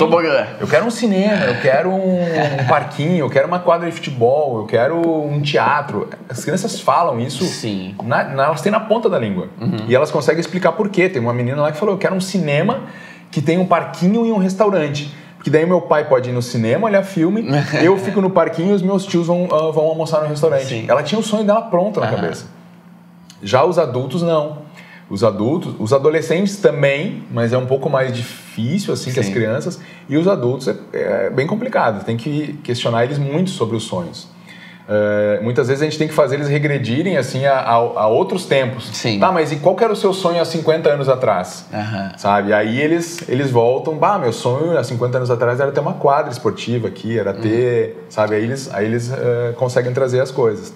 Eu quero um cinema, eu quero um parquinho, eu quero uma quadra de futebol, eu quero um teatro. As crianças falam isso, sim. Elas têm na ponta da língua. E elas conseguem explicar por quê. Tem uma menina lá que falou, eu quero um cinema que tem um parquinho e um restaurante. Porque daí meu pai pode ir no cinema, olhar filme, eu fico no parquinho e os meus tios vão almoçar no restaurante. Sim. Ela tinha o sonho dela pronto na cabeça. Já os adultos, não. Os adolescentes também, mas é um pouco mais difícil assim que as crianças. E os adultos é bem complicado, tem que questionar eles muito sobre os sonhos. Muitas vezes a gente tem que fazer eles regredirem assim, a outros tempos. Sim. Tá, mas e qual que era o seu sonho há 50 anos atrás? Sabe? Aí eles voltam, meu sonho há 50 anos atrás era ter uma quadra esportiva aqui, era ter... Sabe? Aí eles conseguem trazer as coisas.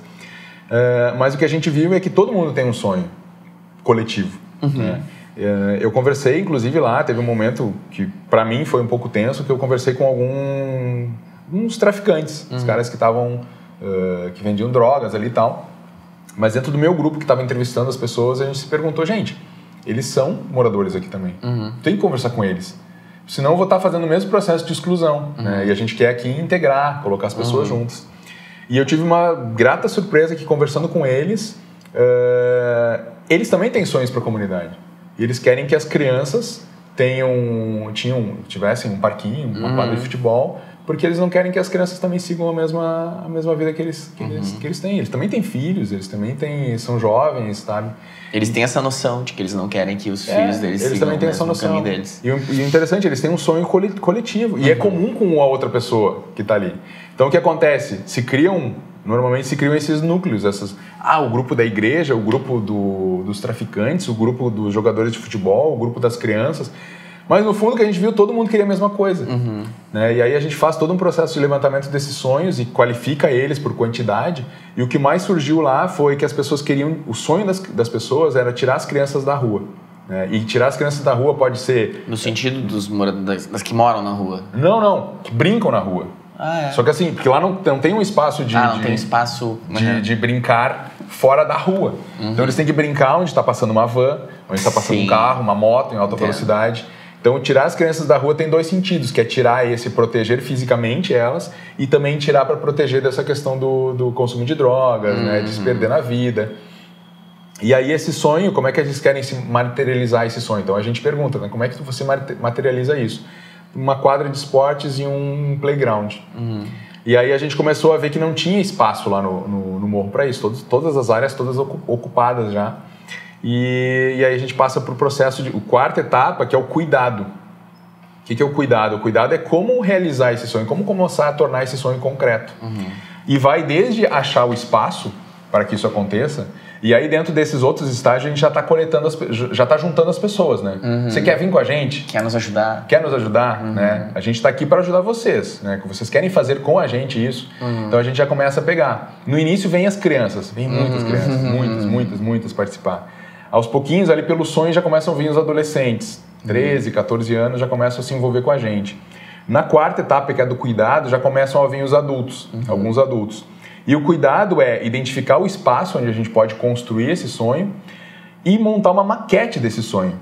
Mas o que a gente viu é que todo mundo tem um sonho coletivo. Né? Eu conversei, inclusive lá, teve um momento que para mim foi um pouco tenso, que eu conversei com alguns traficantes, os caras que estavam... que vendiam drogas ali e tal. Mas dentro do meu grupo que estava entrevistando as pessoas, a gente se perguntou, gente, eles são moradores aqui também. Tem que conversar com eles. Senão eu vou estar fazendo o mesmo processo de exclusão. Né? E a gente quer aqui integrar, colocar as pessoas juntas. E eu tive uma grata surpresa que conversando com eles, eles também têm sonhos para a comunidade. E eles querem que as crianças tivessem um parquinho, uma quadra de futebol, porque eles não querem que as crianças também sigam a mesma vida que eles têm. Eles também têm filhos, eles também são jovens, sabe? Eles têm essa noção de que eles não querem que os filhos deles sigam também têm essa noção. o caminho deles. E o interessante, eles têm um sonho coletivo. E é comum com a outra pessoa que está ali. Então, o que acontece? Normalmente se criam esses núcleos. O grupo da igreja, o grupo dos traficantes, o grupo dos jogadores de futebol, o grupo das crianças... Mas no fundo, o que a gente viu, todo mundo queria a mesma coisa. Né? E aí a gente faz todo um processo de levantamento desses sonhos e qualifica eles por quantidade. E o que mais surgiu lá foi que as pessoas queriam... O sonho das pessoas era tirar as crianças da rua. Né? E tirar as crianças da rua pode ser... No sentido das que moram na rua? Não. Que brincam na rua. Só que assim, porque lá não tem um espaço tem espaço... de brincar fora da rua. Então eles têm que brincar onde está passando uma van, onde está passando um carro, uma moto em alta velocidade. Então, tirar as crianças da rua tem dois sentidos, que é tirar proteger fisicamente elas e também tirar para proteger dessa questão do consumo de drogas, né, de se perder na vida. E aí esse sonho, como é que eles querem se materializar esse sonho? Então a gente pergunta, né, como é que você materializa isso? Uma quadra de esportes e um playground. E aí a gente começou a ver que não tinha espaço lá no morro para isso, todas as áreas todas ocupadas já. E aí a gente passa para o processo a quarta etapa, que é o cuidado. O que é o cuidado? O cuidado é como realizar esse sonho, como começar a tornar esse sonho concreto. E vai desde achar o espaço para que isso aconteça, e aí dentro desses outros estágios a gente já está coletando, já está juntando as pessoas, né? Você quer vir com a gente? Quer nos ajudar? Né? A gente está aqui para ajudar vocês, né? Vocês querem fazer com a gente isso, então a gente já começa a pegar. No início vem as crianças, vem muitas crianças, muitas participar. Aos pouquinhos, ali pelo sonho, já começam a vir os adolescentes. 13, 14 anos já começam a se envolver com a gente. Na quarta etapa, que é do cuidado, já começam a vir os adultos, alguns adultos. E o cuidado é identificar o espaço onde a gente pode construir esse sonho e montar uma maquete desse sonho.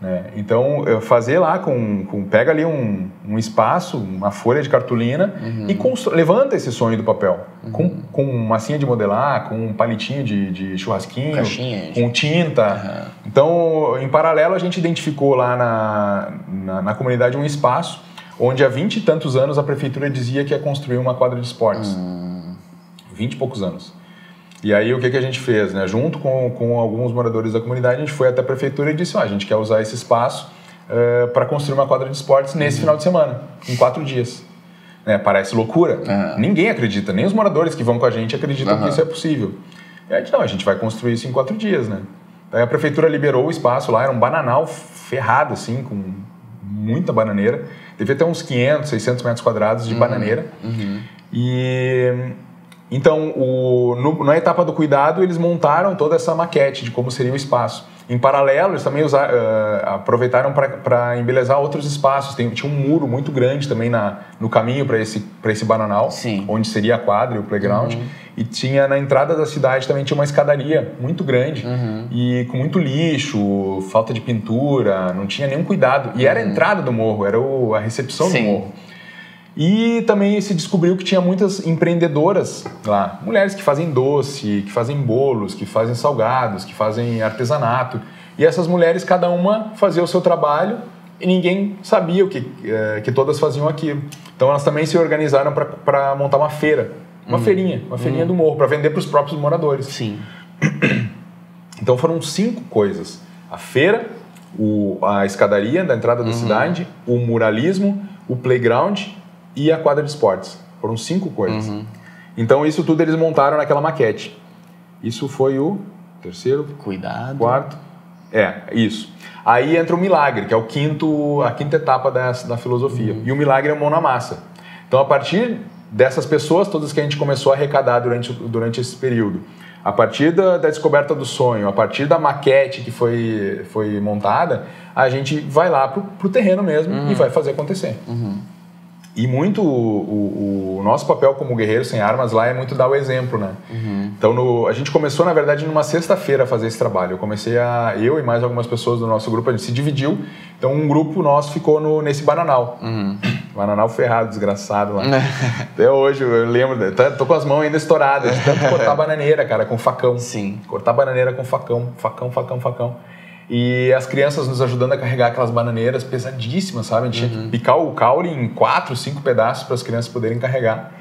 Né? Então, fazer lá pega ali um espaço, uma folha de cartolina e levanta esse sonho do papel. Com massinha de modelar, com um palitinho de churrasquinho, com tinta. Então, em paralelo, a gente identificou lá na comunidade um espaço onde há 20 e tantos anos a prefeitura dizia que ia construir uma quadra de esportes. 20 e poucos anos. E aí o que a gente fez? Né? Junto com alguns moradores da comunidade, a gente foi até a prefeitura e disse, a gente quer usar esse espaço para construir uma quadra de esportes nesse final de semana, em 4 dias. Né? Parece loucura. Ninguém acredita, nem os moradores que vão com a gente acreditam que isso é possível. E aí a gente vai construir isso em 4 dias. Né? Aí a prefeitura liberou o espaço lá, era um bananal ferrado, assim, com muita bananeira. Devia ter uns 500, 600 metros quadrados de bananeira. Então, na etapa do cuidado, eles montaram toda essa maquete de como seria o espaço. Em paralelo, eles também aproveitaram para embelezar outros espaços. Tinha um muro muito grande também no caminho para esse bananal, Sim. onde seria a quadra e o playground. E tinha na entrada da cidade também tinha uma escadaria muito grande e com muito lixo, falta de pintura, não tinha nenhum cuidado. E era a entrada do morro, era a recepção do morro. E também se descobriu que tinha muitas empreendedoras lá, mulheres que fazem doce, que fazem bolos, que fazem salgados, que fazem artesanato. E essas mulheres, cada uma fazia o seu trabalho e ninguém sabia que todas faziam aquilo. Então elas também se organizaram para montar uma feira, uma feirinha do morro, para vender para os próprios moradores. Sim. Então foram 5 coisas: a feira, a escadaria da entrada da cidade, o muralismo, o playground e a quadra de esportes. Foram 5 coisas. Então isso tudo eles montaram naquela maquete. Isso foi o terceiro, Cuidado. quarto. Isso. Aí entra o milagre, que é a quinta etapa da filosofia. E o milagre é a mão na massa. Então a partir dessas pessoas, todas que a gente começou a arrecadar durante esse período, a partir da descoberta do sonho, a partir da maquete que foi montada, a gente vai lá pro terreno mesmo e vai fazer acontecer. E muito o nosso papel como Guerreiros Sem Armas lá é muito dar o exemplo, né? Então a gente começou, na verdade, numa sexta-feira a fazer esse trabalho. Eu e mais algumas pessoas do nosso grupo, a gente se dividiu. Então um grupo nosso ficou nesse bananal. Bananal ferrado, desgraçado lá. Até hoje eu lembro, tô com as mãos ainda estouradas, de tanto cortar bananeira, cara, com facão. Sim. Cortar bananeira com facão. E as crianças nos ajudando a carregar aquelas bananeiras pesadíssimas, sabe? A gente tinha que picar o caule em 4, 5 pedaços para as crianças poderem carregar.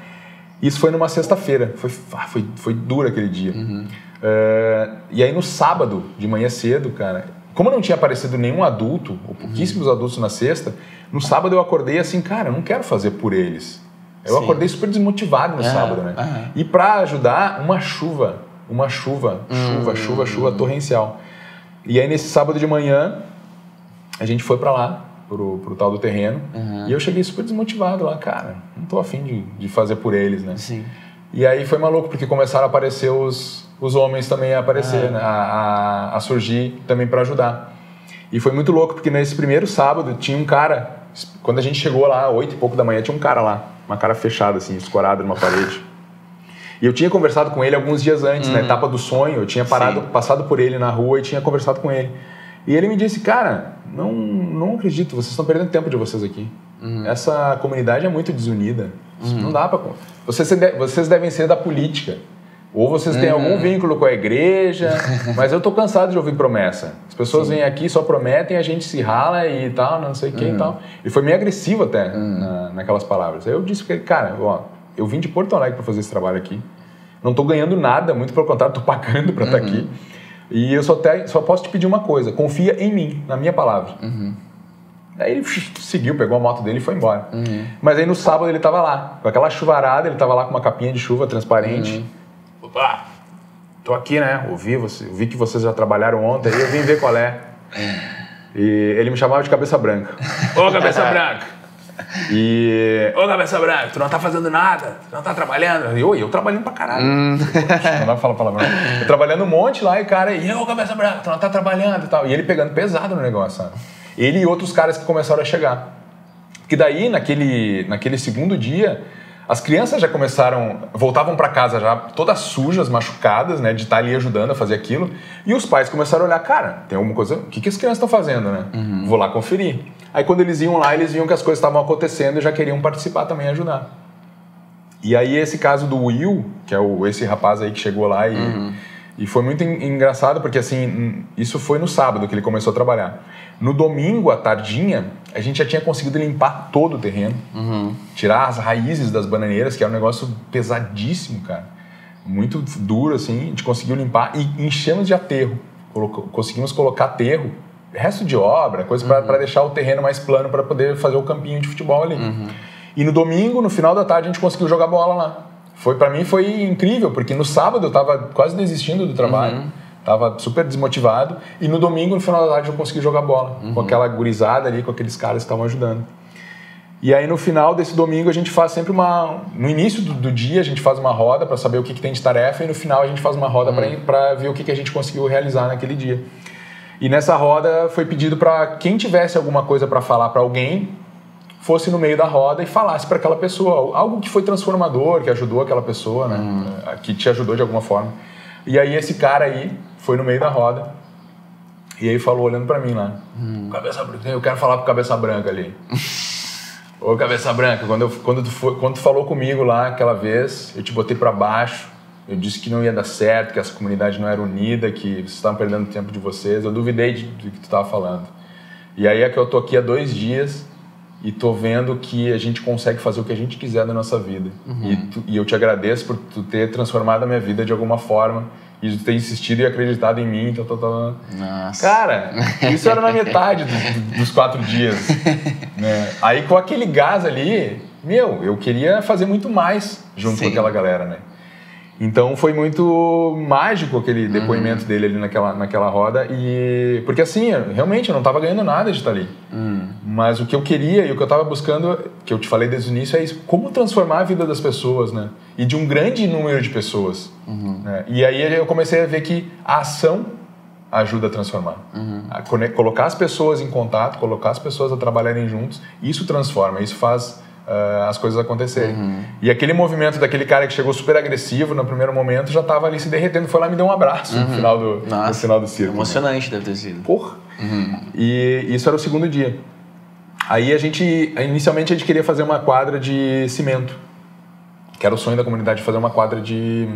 Isso foi numa sexta-feira. Foi duro aquele dia. E aí no sábado, de manhã cedo, cara, como não tinha aparecido nenhum adulto, ou pouquíssimos adultos na sexta, no sábado eu acordei assim, cara, eu não quero fazer por eles. Eu acordei super desmotivado no sábado, né? E para ajudar, uma chuva torrencial. E aí nesse sábado de manhã, a gente foi pra lá, pro tal do terreno, e eu cheguei super desmotivado lá, cara, não tô afim de fazer por eles, né? Sim. E aí foi maluco, porque começaram a aparecer os homens também a aparecer, né? A surgir também pra ajudar. E foi muito louco, porque nesse primeiro sábado tinha um cara, quando a gente chegou lá, 8 e pouco da manhã, tinha um cara lá, uma cara fechada assim, escorada numa parede. E eu tinha conversado com ele alguns dias antes, na etapa do sonho, eu tinha passado por ele na rua e tinha conversado com ele. E ele me disse, cara, não acredito, vocês estão perdendo tempo de vocês aqui. Essa comunidade é muito desunida. Não dá pra... Vocês devem ser da política. Ou vocês têm algum vínculo com a igreja, mas eu tô cansado de ouvir promessa. As pessoas vêm aqui, só prometem, a gente se rala e tal, não sei o que e tal. Ele foi meio agressivo até naquelas palavras. Aí eu disse pra ele, cara, eu vim de Porto Alegre para fazer esse trabalho aqui. Não estou ganhando nada, muito pelo contrário, estou pagando para estar aqui. E eu só posso te pedir uma coisa, confia em mim, na minha palavra. Aí ele seguiu, pegou a moto dele e foi embora. Mas aí no sábado ele estava lá, com aquela chuvarada, ele estava lá com uma capinha de chuva transparente. Opa, tô aqui, né? Vi que vocês já trabalharam ontem, aí eu vim ver qual é. E ele me chamava de Cabeça Branca. Ô, Cabeça Branca! Ô, Cabeça Branca, tu não tá fazendo nada, tu não tá trabalhando. Eu trabalhando pra caralho. Não dá pra falar palavrão. Eu trabalhando um monte lá e cara, ô, Cabeça Branca, tu não tá trabalhando e tal. E ele pegando pesado no negócio, sabe? Ele e outros caras que começaram a chegar. Que daí, naquele segundo dia, as crianças já voltavam pra casa já todas sujas, machucadas, né, de estar ali ajudando a fazer aquilo. E os pais começaram a olhar, cara, tem alguma coisa, o que as crianças estão fazendo, né? Vou lá conferir. Aí quando eles iam lá, eles viam que as coisas estavam acontecendo e já queriam participar também, ajudar. E aí esse caso do Will, que é esse rapaz aí que chegou lá e foi muito engraçado, porque assim, isso foi no sábado que ele começou a trabalhar. No domingo, à tardinha, a gente já tinha conseguido limpar todo o terreno, tirar as raízes das bananeiras, que era um negócio pesadíssimo, cara. Muito duro, assim, a gente conseguiu limpar e enchemos de aterro. Conseguimos colocar aterro, resto de obra, coisa para deixar o terreno mais plano para poder fazer o campinho de futebol ali. E no domingo, no final da tarde, a gente conseguiu jogar bola lá. Para mim foi incrível, porque no sábado eu estava quase desistindo do trabalho, estava super desmotivado, e no domingo, no final da tarde, eu consegui jogar bola, com aquela gurizada ali, com aqueles caras que estavam ajudando. E aí no final desse domingo a gente faz sempre no início do dia a gente faz uma roda para saber o que tem de tarefa, e no final a gente faz uma roda para ver o que a gente conseguiu realizar naquele dia. E nessa roda foi pedido para quem tivesse alguma coisa para falar para alguém, fosse no meio da roda e falasse para aquela pessoa. Algo que foi transformador, que ajudou aquela pessoa, né? Que te ajudou de alguma forma. E aí esse cara aí foi no meio da roda e aí falou olhando para mim lá. Cabeça branca, eu quero falar pro Cabeça Branca ali. Ô, Cabeça Branca, quando tu falou comigo lá aquela vez, eu te botei para baixo. Eu disse que não ia dar certo, que essa comunidade não era unida, que vocês estavam perdendo tempo de vocês. Eu duvidei do que tu estava falando. E aí é que eu tô aqui há 2 dias e tô vendo que a gente consegue fazer o que a gente quiser da nossa vida. E eu te agradeço por tu ter transformado a minha vida de alguma forma e tu ter insistido e acreditado em mim. Nossa. Cara, isso era na metade dos 4 dias. Né? Aí com aquele gás ali, eu queria fazer muito mais junto com aquela galera, né? Então foi muito mágico aquele depoimento dele ali naquela roda. Porque assim, realmente eu não estava ganhando nada de estar ali. Mas o que eu queria e o que eu estava buscando, que eu te falei desde o início, é isso. Como transformar a vida das pessoas, né? E de um grande número de pessoas. Né? E aí eu comecei a ver que a ação ajuda a transformar. A colocar as pessoas em contato, colocar as pessoas a trabalharem juntos, isso transforma, isso faz as coisas acontecerem. E aquele movimento daquele cara que chegou super agressivo no primeiro momento já estava ali se derretendo, foi lá e me deu um abraço no final do círculo. Emocionante, né? Deve ter sido. Porra! E isso era o segundo dia. Aí inicialmente a gente queria fazer uma quadra de cimento, que era o sonho da comunidade, fazer uma quadra de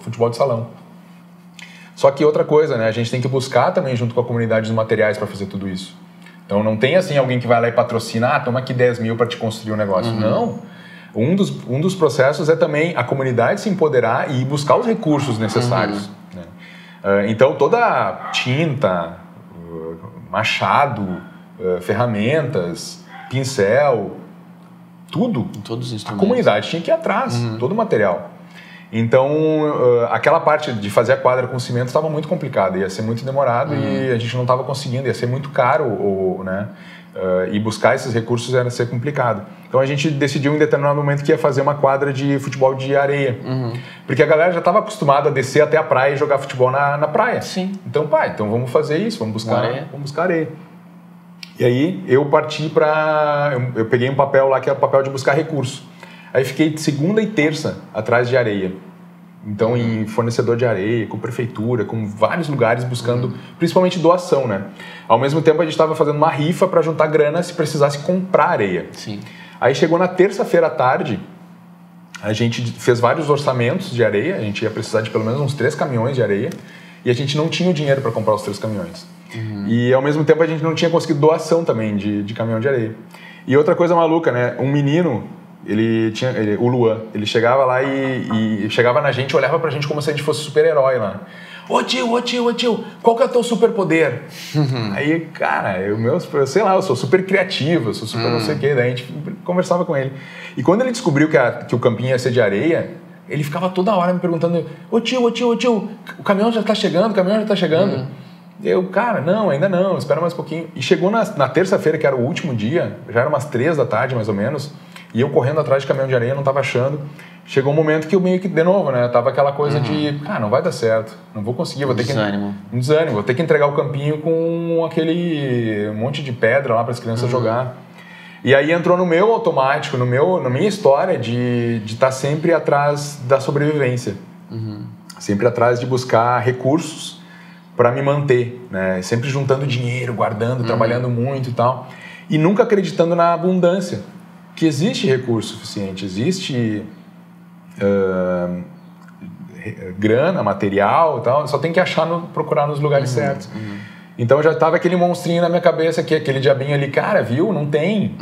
futebol de salão. Só que outra coisa, né? A gente tem que buscar também junto com a comunidade os materiais para fazer tudo isso. Então não tem assim alguém que vai lá e patrocina, toma aqui 10 mil para te construir um negócio. Não. Um dos processos é também a comunidade se empoderar e buscar os recursos necessários. Né? Então toda tinta, machado, ferramentas, pincel, tudo. Todos os instrumentos. A comunidade tinha que ir atrás, todo o material. Então, aquela parte de fazer a quadra com cimento estava muito complicada, ia ser muito demorado e a gente não estava conseguindo, ia ser muito caro, né? E buscar esses recursos ia ser complicado. Então a gente decidiu em determinado momento que ia fazer uma quadra de futebol de areia. Porque a galera já estava acostumada a descer até a praia e jogar futebol na praia. Sim. Então, então vamos fazer isso, vamos buscar areia. E aí eu parti eu peguei um papel lá que era o papel de buscar recurso. Aí fiquei de segunda e terça atrás de areia. Então, em fornecedor de areia, com prefeitura, com vários lugares buscando, principalmente doação, né? Ao mesmo tempo, a gente estava fazendo uma rifa para juntar grana se precisasse comprar areia. Sim. Aí chegou na terça-feira à tarde, a gente fez vários orçamentos de areia, a gente ia precisar de pelo menos uns 3 caminhões de areia, e a gente não tinha o dinheiro para comprar os 3 caminhões. E, ao mesmo tempo, a gente não tinha conseguido doação também de caminhão de areia. E outra coisa maluca, né? Um menino... o Luan, ele chegava lá e chegava na gente, olhava pra gente como se a gente fosse super-herói lá. Ô tio, qual que é o teu superpoder? Aí, cara, eu sei lá, eu sou super criativo, eu sou super não sei o quê, daí a gente conversava com ele. E quando ele descobriu que o campinho ia ser de areia, ele ficava toda hora me perguntando, ô tio, o caminhão já tá chegando, Eu, cara, não, ainda não, espera mais um pouquinho. E chegou na terça-feira, que era o último dia, já era umas 3 da tarde mais ou menos, e eu correndo atrás de caminhão de areia, não tava achando. Chegou um momento que eu meio que, de novo, né, tava aquela coisa de, não vai dar certo, não vou conseguir, vou ter desânimo. Um desânimo, vou ter que entregar o campinho com aquele monte de pedra lá para as crianças jogar. E aí entrou no meu automático, na minha história de estar sempre atrás da sobrevivência. Sempre atrás de buscar recursos para me manter, né? Sempre juntando dinheiro, guardando, trabalhando muito e tal. E nunca acreditando na abundância. Que existe recurso suficiente, existe grana, material e tal, só tem que procurar nos lugares certos. Então já tava aquele monstrinho na minha cabeça aqui, aquele diabinho ali, cara, viu? Não tem.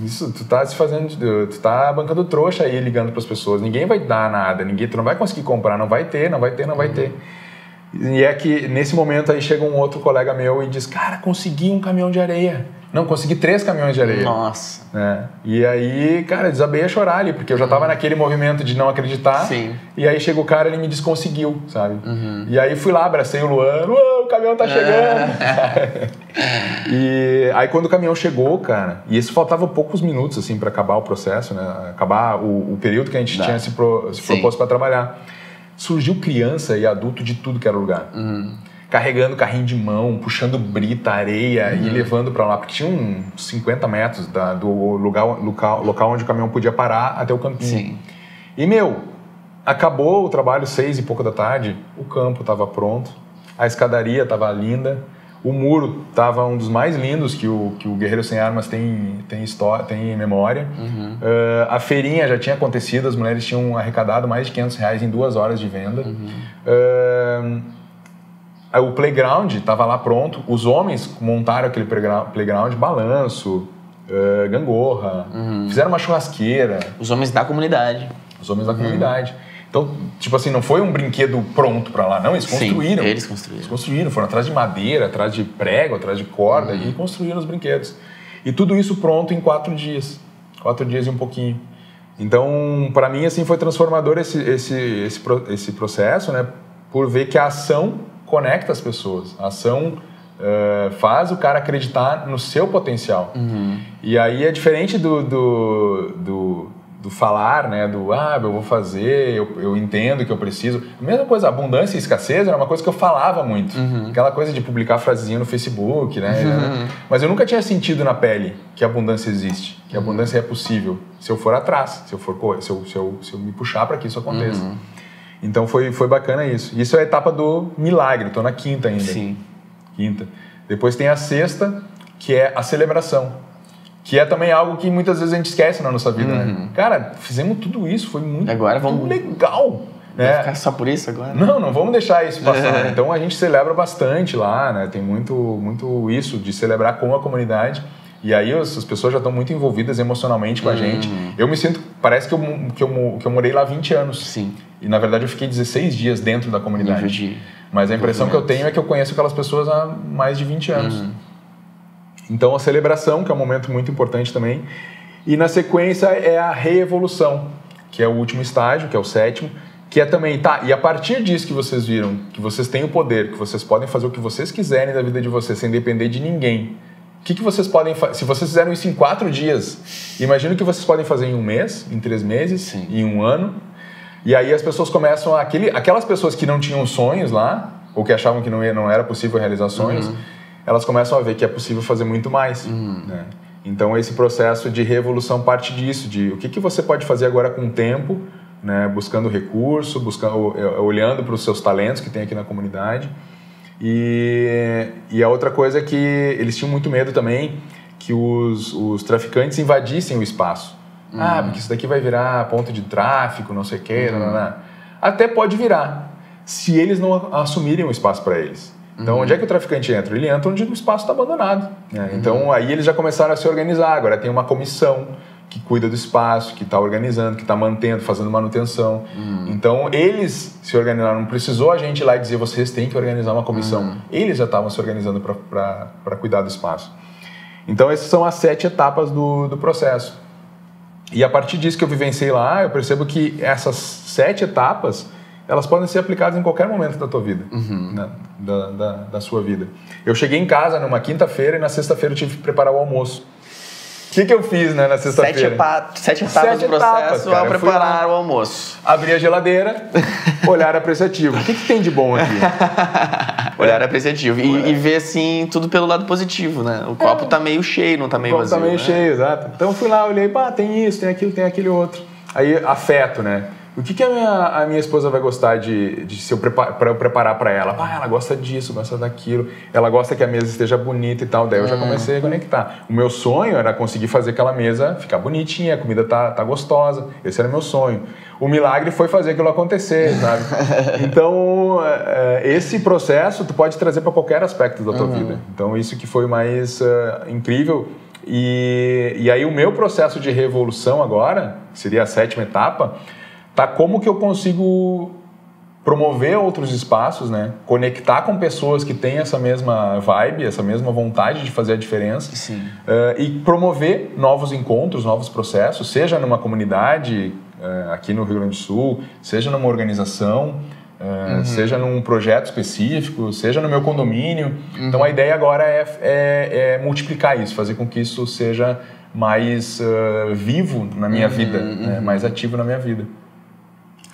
Isso, tu tá tu tá bancando trouxa aí, ligando pras pessoas, ninguém vai dar nada, tu não vai conseguir comprar, não vai ter. E é que nesse momento aí chega um outro colega meu e diz, cara, consegui um caminhão de areia. Não, consegui 3 caminhões de areia. Nossa. E aí, cara, desabei a chorar ali, porque eu já tava naquele movimento de não acreditar. Sim. E aí chega o cara, ele me diz, conseguiu, sabe? E aí fui lá, abracei o Luan, o caminhão tá chegando. E aí quando o caminhão chegou, cara, e isso faltava poucos minutos, assim, pra acabar o processo, né? Acabar o período que a gente tinha se proposto pra trabalhar. Surgiu criança e adulto de tudo que era lugar. carregando carrinho de mão, puxando brita, areia e levando para lá, porque tinha uns 50 metros do local onde o caminhão podia parar até o campinho. Sim. E, acabou o trabalho 6 e pouco da tarde, o campo estava pronto, a escadaria estava linda, o muro estava um dos mais lindos que o Guerreiro Sem Armas tem memória. A feirinha já tinha acontecido, as mulheres tinham arrecadado mais de R$500 em 2 horas de venda. O playground estava lá pronto, os homens montaram aquele playground, balanço, gangorra, fizeram uma churrasqueira. Os homens da comunidade. Os homens da comunidade. Então, tipo assim, não foi um brinquedo pronto para lá, não, eles construíram. Sim, eles construíram. Eles construíram, foram atrás de madeira, atrás de prego, atrás de corda e construíram os brinquedos. E tudo isso pronto em 4 dias. 4 dias e um pouquinho. Então, para mim, assim, foi transformador esse processo, né? Por ver que a ação conecta as pessoas. A ação faz o cara acreditar no seu potencial. E aí é diferente do falar, né? Eu vou fazer, eu entendo que eu preciso. A mesma coisa, abundância e escassez era uma coisa que eu falava muito. Aquela coisa de publicar frasezinha no Facebook, né? Mas eu nunca tinha sentido na pele que a abundância existe, que a abundância é possível, se eu for atrás, se eu me puxar para que isso aconteça. Então foi bacana isso. Isso é a etapa do milagre, estou na 5ª ainda. Sim. 5ª. Depois tem a 6ª, que é a celebração. Que é também algo que muitas vezes a gente esquece na nossa vida, né? Cara, fizemos tudo isso, foi muito legal. Vai ficar só por isso agora? Não vamos deixar isso passar. Então a gente celebra bastante lá, né? Tem muito isso de celebrar com a comunidade. E aí as pessoas já estão muito envolvidas emocionalmente com a gente. Eu me sinto, parece que eu morei lá 20 anos. Sim. E na verdade eu fiquei 16 dias dentro da comunidade. Mas a impressão que eu tenho é que eu conheço aquelas pessoas há mais de 20 anos. Então a celebração, que é um momento muito importante também. E na sequência é a reevolução, que é o último estágio, que é o 7º, que é também, e a partir disso que vocês viram, que vocês têm o poder, que vocês podem fazer o que vocês quiserem da vida de vocês, sem depender de ninguém. O que vocês podem fazer? Se vocês fizeram isso em 4 dias, imagina o que vocês podem fazer em 1 mês, em 3 meses, em 1 ano. E aí as pessoas começam, aquelas pessoas que não tinham sonhos lá, ou que achavam que não era possível realizar sonhos, elas começam a ver que é possível fazer muito mais. Né? Então esse processo de revolução parte disso, de o que você pode fazer agora com o tempo, né? Buscando recurso, olhando para os seus talentos que tem aqui na comunidade. E a outra coisa é que eles tinham muito medo também que os traficantes invadissem o espaço. Porque isso daqui vai virar ponto de tráfico, não sei o quê. Até pode virar, se eles não assumirem o espaço para eles. Então, onde é que o traficante entra? Ele entra onde o espaço está abandonado. Né? Então, aí eles já começaram a se organizar. Agora tem uma comissão que cuida do espaço, que está organizando, que está mantendo, fazendo manutenção. Então, eles se organizaram. Não precisou a gente ir lá e dizer, vocês têm que organizar uma comissão. Eles já estavam se organizando para cuidar do espaço. Então, essas são as 7 etapas do processo. E a partir disso que eu vivenciei lá, eu percebo que essas 7 etapas, elas podem ser aplicadas em qualquer momento da tua vida, né? da sua vida. Eu cheguei em casa numa quinta-feira e na sexta-feira eu tive que preparar o almoço. O que eu fiz, né, na sexta-feira? 7 etapas do processo ao preparar o almoço. Abri a geladeira, olhar apreciativo. O que tem de bom aqui? Olhar apreciativo. E ver, assim, tudo pelo lado positivo, né? O copo tá meio cheio, não tá meio vazio. O copo tá meio cheio, exato. Então eu fui lá, olhei, tem isso, tem aquilo, tem aquele outro. Aí, afeto, né? O que a minha esposa vai gostar para eu preparar para ela? Ela gosta disso, gosta daquilo. Ela gosta que a mesa esteja bonita e tal. Daí eu já comecei a conectar. O meu sonho era conseguir fazer aquela mesa ficar bonitinha, a comida tá gostosa. Esse era o meu sonho. O milagre foi fazer aquilo acontecer, sabe? Então, esse processo tu pode trazer para qualquer aspecto da tua vida. Então, isso que foi mais incrível. E aí o meu processo de revolução agora, que seria a 7ª etapa, como que eu consigo promover outros espaços, né? Conectar com pessoas que têm essa mesma vibe, essa mesma vontade de fazer a diferença. Sim. E promover novos encontros, novos processos, seja numa comunidade aqui no Rio Grande do Sul, seja numa organização, seja num projeto específico, seja no meu condomínio. Então a ideia agora é multiplicar isso, fazer com que isso seja mais vivo na minha vida, né? Mais ativo na minha vida.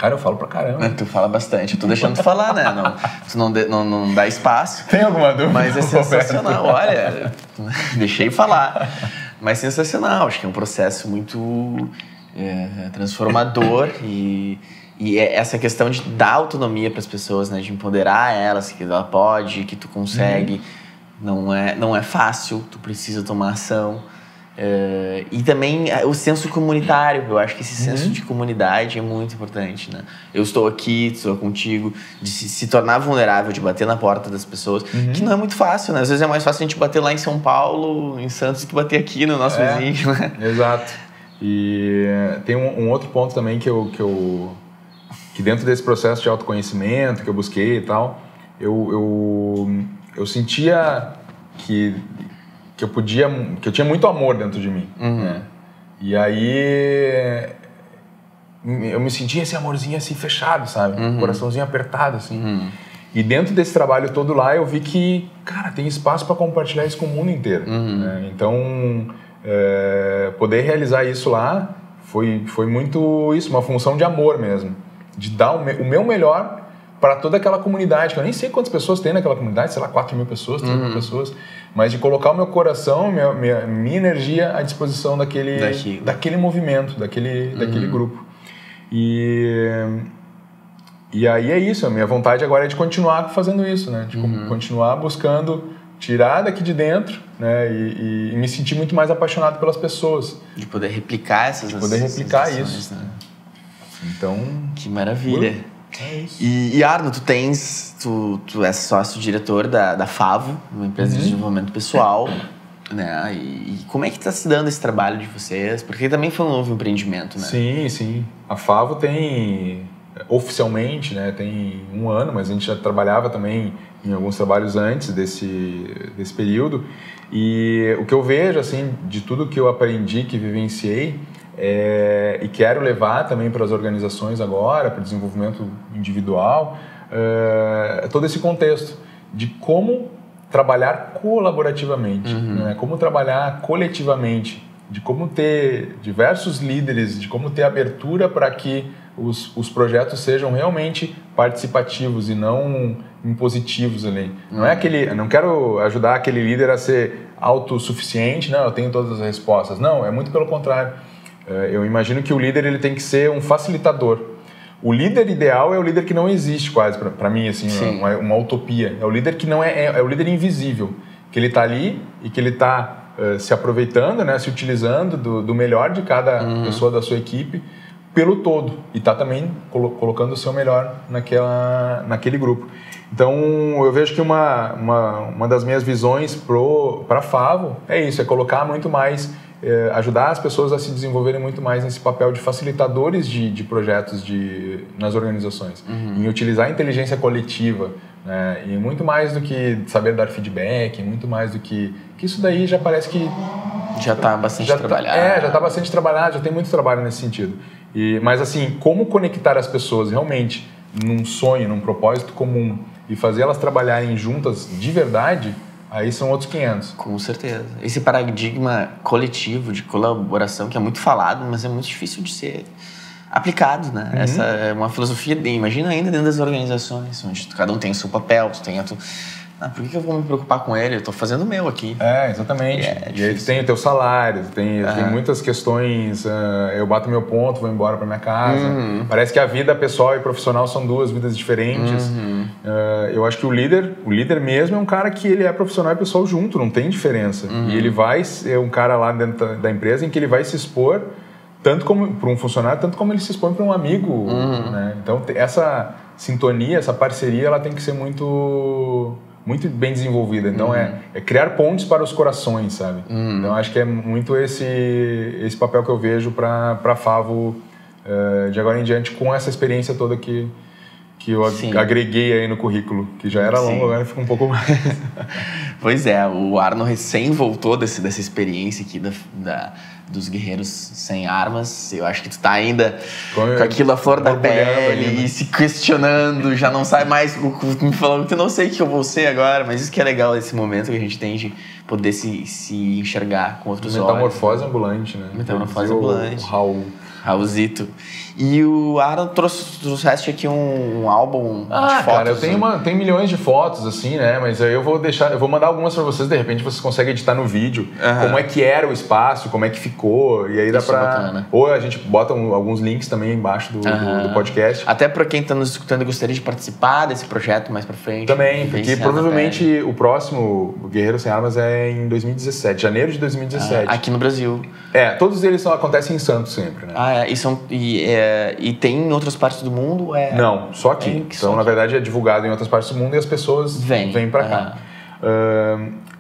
Cara, eu falo pra caramba. Tu fala bastante. Eu tô deixando tu falar, né? Tu não dá espaço. Tem alguma dúvida? Mas é sensacional. Olha, deixei falar. Mas sensacional. Acho que é um processo muito transformador e essa questão de dar autonomia para as pessoas, né? De empoderar elas, que ela pode, que tu consegue. Não é fácil, tu precisa tomar ação. E também o senso comunitário, eu acho que esse senso de comunidade é muito importante, né? Eu estou aqui, estou contigo, de se tornar vulnerável, de bater na porta das pessoas, que não é muito fácil, né? Às vezes é mais fácil a gente bater lá em São Paulo, em Santos, do que bater aqui no nosso vizinho, né? Exato. E tem um outro ponto também que dentro desse processo de autoconhecimento que eu busquei e tal, eu sentia que eu tinha muito amor dentro de mim, né? E aí eu me sentia esse amorzinho assim fechado, sabe? Coraçãozinho apertado, assim. E dentro desse trabalho todo lá eu vi que, cara, tem espaço para compartilhar isso com o mundo inteiro, né? Então, poder realizar isso lá foi muito isso, uma função de amor mesmo, de dar o meu melhor para toda aquela comunidade, que eu nem sei quantas pessoas tem naquela comunidade, sei lá, 4.000 pessoas, 3.000 pessoas, mas de colocar o meu coração, minha energia à disposição daquele movimento, daquele grupo. E aí é isso, a minha vontade agora é de continuar fazendo isso, né? De continuar buscando tirar daqui de dentro, né? E me sentir muito mais apaixonado pelas pessoas. De poder replicar essas De poder replicar isso. Né? Então... Que maravilha. É isso. E Arno, tu és sócio-diretor da Favo, uma empresa de desenvolvimento pessoal, né? E como é que está se dando esse trabalho de vocês? Porque também foi um novo empreendimento, né? Sim. A Favo tem, oficialmente, né, tem 1 ano, mas a gente já trabalhava também em alguns trabalhos antes desse período. E o que eu vejo, assim, de tudo que eu aprendi, que vivenciei, e quero levar também para as organizações agora, para o desenvolvimento individual, todo esse contexto de como trabalhar colaborativamente, né? Como trabalhar coletivamente, de como ter diversos líderes, de como ter abertura para que os projetos sejam realmente participativos e não impositivos ali. Não quero ajudar aquele líder a ser autossuficiente, não, eu tenho todas as respostas. Não, é muito pelo contrário. Eu imagino que o líder ele tem que ser um facilitador. O líder ideal é o líder que não existe quase, para mim, assim, uma utopia. É o líder que não é o líder invisível, que ele está ali e que ele está se aproveitando, né, se utilizando do melhor de cada pessoa da sua equipe pelo todo e está também colocando o seu melhor naquele grupo. Então, eu vejo que uma das minhas visões para a Favo é isso, é colocar muito mais, ajudar as pessoas a se desenvolverem muito mais nesse papel de facilitadores de projetos nas organizações, em utilizar a inteligência coletiva, né, e muito mais do que saber dar feedback, muito mais do que isso daí já parece que... Já está bastante trabalhado. Já está bastante trabalhado, já tem muito trabalho nesse sentido. Mas assim, como conectar as pessoas realmente num sonho, num propósito comum e fazer elas trabalharem juntas de verdade, aí são outros 500. Com certeza. Esse paradigma coletivo de colaboração que é muito falado, mas é muito difícil de ser aplicado, né? Essa é uma filosofia, imagina ainda dentro das organizações, onde cada um tem o seu papel, tu tem a tua... por que eu vou me preocupar com ele? Eu estou fazendo o meu aqui. Exatamente. E aí tu tem o teu salário, tem muitas questões, eu bato meu ponto, vou embora para minha casa. Parece que a vida pessoal e profissional são 2 vidas diferentes. Eu acho que o líder mesmo é um cara que ele é profissional e pessoal junto, não tem diferença. E ele vai ser um cara lá dentro da empresa em que ele vai se expor tanto como para um funcionário, tanto como ele se expõe para um amigo. Né? Então, essa sintonia, essa parceria, ela tem que ser muito bem desenvolvida. Então, é criar pontes para os corações, sabe? Então, acho que é muito esse papel que eu vejo para a Favo de agora em diante, com essa experiência toda que eu agreguei aí no currículo, que já era longo, agora fica um pouco mais. Pois é, o Arno recém voltou dessa experiência aqui dos guerreiros sem armas. Eu acho que tu tá ainda com aquilo à flor da pele e se questionando, já não sai mais me falando que eu não sei o que eu vou ser agora, mas isso que é legal esse momento que a gente tem de poder se enxergar com outros olhos. Metamorfose ambulante, né? Metamorfose ambulante. O Raul. Raulzito. E o Aaron trouxeste aqui um álbum de fotos. Cara, eu tenho milhões de fotos, assim, né? Mas aí eu vou mandar algumas pra vocês, de repente vocês conseguem editar no vídeo. Como é que era o espaço, como é que ficou. E aí dá pra... Bacana. Ou a gente bota alguns links também embaixo do podcast. Até pra quem tá nos escutando e gostaria de participar desse projeto mais pra frente. Também, porque provavelmente o próximo Guerreiro Sem Armas é em 2017, janeiro de 2017. Aqui no Brasil. Todos eles acontecem em Santos sempre, né? E tem em outras partes do mundo? Não, só aqui. Então, na verdade, é divulgado em outras partes do mundo e as pessoas vêm pra cá.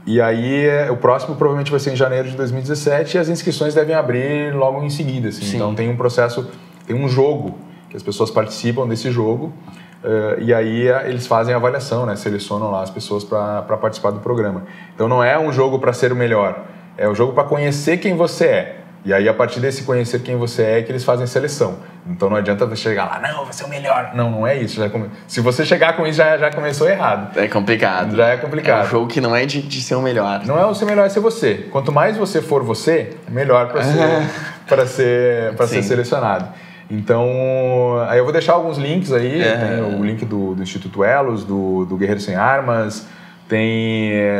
E aí, o próximo provavelmente vai ser em janeiro de 2017 e as inscrições devem abrir logo em seguida. Assim. Então, tem um processo, tem um jogo que as pessoas participam desse jogo e aí eles fazem a avaliação, né? Selecionam lá as pessoas para participar do programa. Então, não é um jogo para ser o melhor, é um jogo para conhecer quem você é. E aí, a partir desse conhecer quem você é, que eles fazem seleção. Então, não adianta você chegar lá, não, vai ser o melhor. Não é isso. Se você chegar com isso, já começou errado. É complicado. Já é complicado. É um jogo que não é de ser o melhor. Não é o ser melhor, é ser você. Quanto mais você for você, melhor para ser selecionado. Então, aí eu vou deixar alguns links aí. Tem o link do Instituto Elos, do Guerreiro Sem Armas.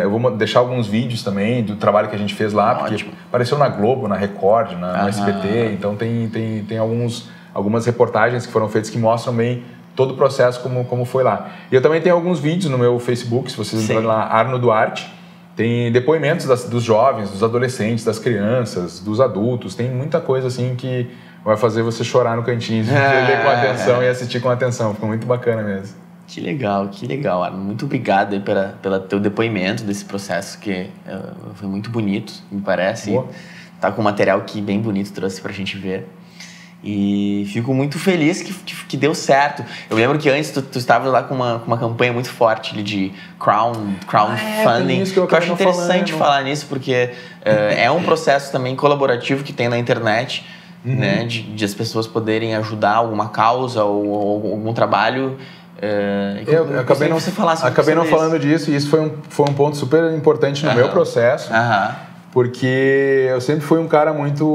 Eu vou deixar alguns vídeos também do trabalho que a gente fez lá, porque apareceu na Globo, na Record, no SBT, então tem algumas reportagens que foram feitas que mostram bem todo o processo como foi lá. E eu também tenho alguns vídeos no meu Facebook, se vocês entrarem lá, Arno Duarte, tem depoimentos dos jovens, dos adolescentes, das crianças, dos adultos, tem muita coisa assim que vai fazer você chorar no cantinho, ler com atenção e assistir com atenção, ficou muito bacana mesmo. Que legal, Arno. Muito obrigado aí pelo teu depoimento desse processo, que foi muito bonito, me parece. Boa. Tá com um material que bem bonito, trouxe pra gente ver. E fico muito feliz que deu certo. Eu lembro que antes tu estava lá com uma campanha muito forte ali de crowdfunding. Que eu acho interessante falar nisso, porque é um processo também colaborativo que tem na internet, né, de as pessoas poderem ajudar alguma causa ou algum trabalho. Eu acabei não falando disso, e isso foi um ponto super importante no meu processo, porque eu sempre fui um cara muito...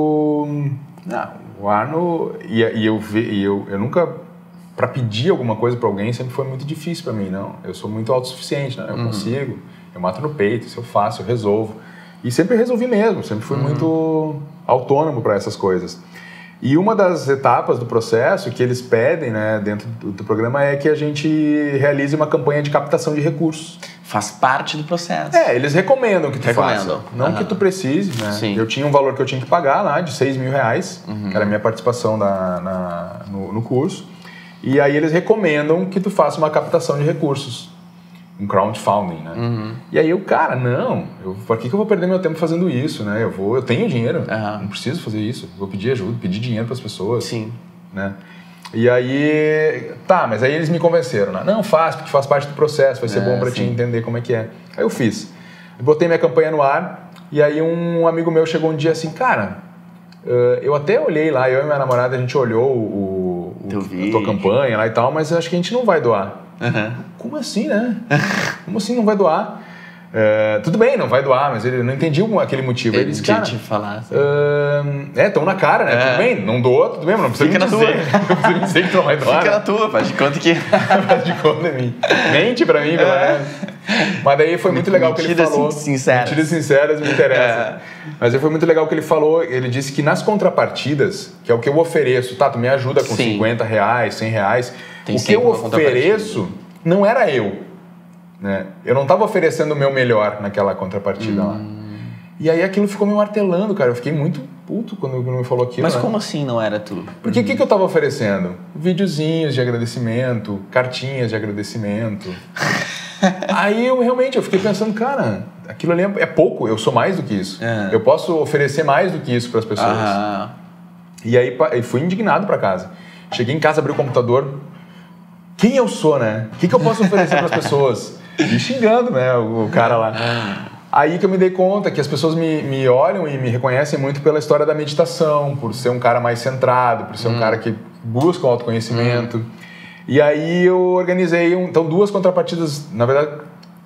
o Arno, eu nunca, para pedir alguma coisa para alguém, sempre foi muito difícil para mim, não. Eu sou muito autossuficiente, né? Eu consigo, eu mato no peito, se eu faço, eu resolvo. E sempre resolvi mesmo, sempre fui muito autônomo para essas coisas. E uma das etapas do processo que eles pedem, né, dentro do programa é que a gente realize uma campanha de captação de recursos. Faz parte do processo. Eles recomendam que tu faça. Não que tu precise, né? Sim. Eu tinha um valor que eu tinha que pagar lá, de R$6 mil, que era a minha participação no curso. E aí eles recomendam que tu faça uma captação de recursos. Um crowdfunding, né? E aí por que eu vou perder meu tempo fazendo isso, né? Eu tenho dinheiro, não preciso fazer isso. Vou pedir ajuda, pedir dinheiro para as pessoas. Sim. Né? E aí, mas aí eles me convenceram, né? Não, porque faz parte do processo, vai ser bom para ti entender como é que é. Aí eu fiz. Eu botei minha campanha no ar, e aí um amigo meu chegou um dia assim, cara, eu até olhei lá, eu e minha namorada, a gente olhou a tua campanha lá e tal, mas acho que a gente não vai doar. Como assim, né? Como assim não vai doar? Tudo bem, não vai doar, mas ele não entendia aquele motivo. Ele disse, cara, estão na cara, né? Tudo bem, não doa, tudo bem, mas não precisa me dizer. Não precisa dizer que tu não vai doar. Fica na tua, faz de conta que... Faz de conta em mim. Mente pra mim, pelo menos. Mas daí foi muito legal o que ele falou. Mentiras sinceras me interessam. Mas aí foi muito legal o que ele falou. Ele disse que nas contrapartidas, que é o que eu ofereço, tu me ajuda com R$50, R$100, o que eu ofereço não era eu. Né? Eu não estava oferecendo o meu melhor naquela contrapartida lá. E aí aquilo ficou me martelando, cara. Eu fiquei muito puto quando me falou aquilo. Mas como assim não era tu? Porque o que eu estava oferecendo? Videozinhos de agradecimento, cartinhas de agradecimento. Aí eu fiquei pensando, cara, aquilo ali é pouco, eu sou mais do que isso. Eu posso oferecer mais do que isso para as pessoas. E aí fui indignado para casa. Cheguei em casa, abri o computador. Quem eu sou, né? O que eu posso oferecer para as pessoas? E xingando, né, o cara lá. Aí que eu me dei conta que as pessoas me olham e me reconhecem muito pela história da meditação, por ser um cara mais centrado, por ser um cara que busca o autoconhecimento. E aí eu organizei, duas contrapartidas, na verdade,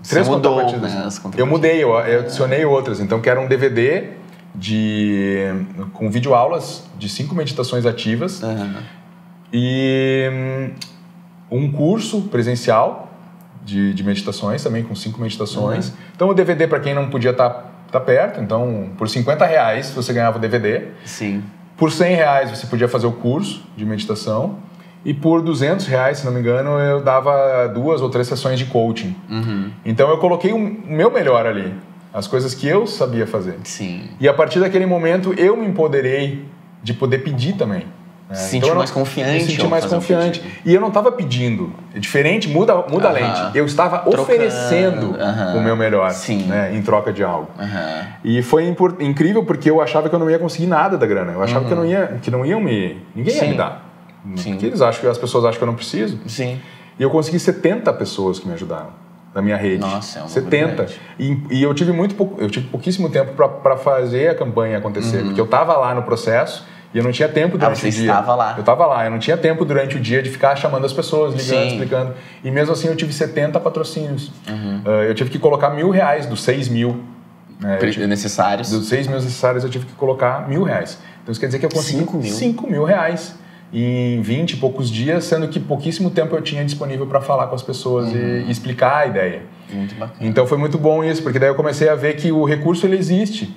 três contrapartidas. Né, eu mudei, eu adicionei outras. Então, que era um DVD com videoaulas de 5 meditações ativas e um curso presencial de meditações também, com 5 meditações. Então o DVD, para quem não podia estar perto, então por R$50 você ganhava o DVD. Sim. Por R$100 você podia fazer o curso de meditação. E por R$200, se não me engano, eu dava 2 ou 3 sessões de coaching. Então eu coloquei o meu melhor ali, as coisas que eu sabia fazer. Sim. E a partir daquele momento eu me empoderei de poder pedir também. Se sentir mais confiante. Me senti mais confiante. E eu não estava pedindo. É diferente, muda a lente. Eu estava oferecendo o meu melhor, né, em troca de algo. E foi incrível porque eu achava que eu não ia conseguir nada da grana. Eu achava que não iam ninguém ia me dar. Porque as pessoas acham que eu não preciso. Sim. E eu consegui 70 pessoas que me ajudaram da minha rede. Nossa, é uma 70. E eu tive pouquíssimo tempo para fazer a campanha acontecer. Porque eu estava lá no processo e eu não tinha tempo durante o dia. Estava lá. Eu estava lá. Eu não tinha tempo durante o dia de ficar chamando as pessoas, ligando, explicando. E mesmo assim eu tive 70 patrocínios. Eu tive que colocar R$1.000 dos 6 mil. Necessários. Dos 6 mil necessários eu tive que colocar R$1.000. Então isso quer dizer que eu consegui R$5.000 em 20 e poucos dias, sendo que pouquíssimo tempo eu tinha disponível para falar com as pessoas e explicar a ideia. Muito bacana. Então foi muito bom isso, porque daí eu comecei a ver que o recurso ele existe.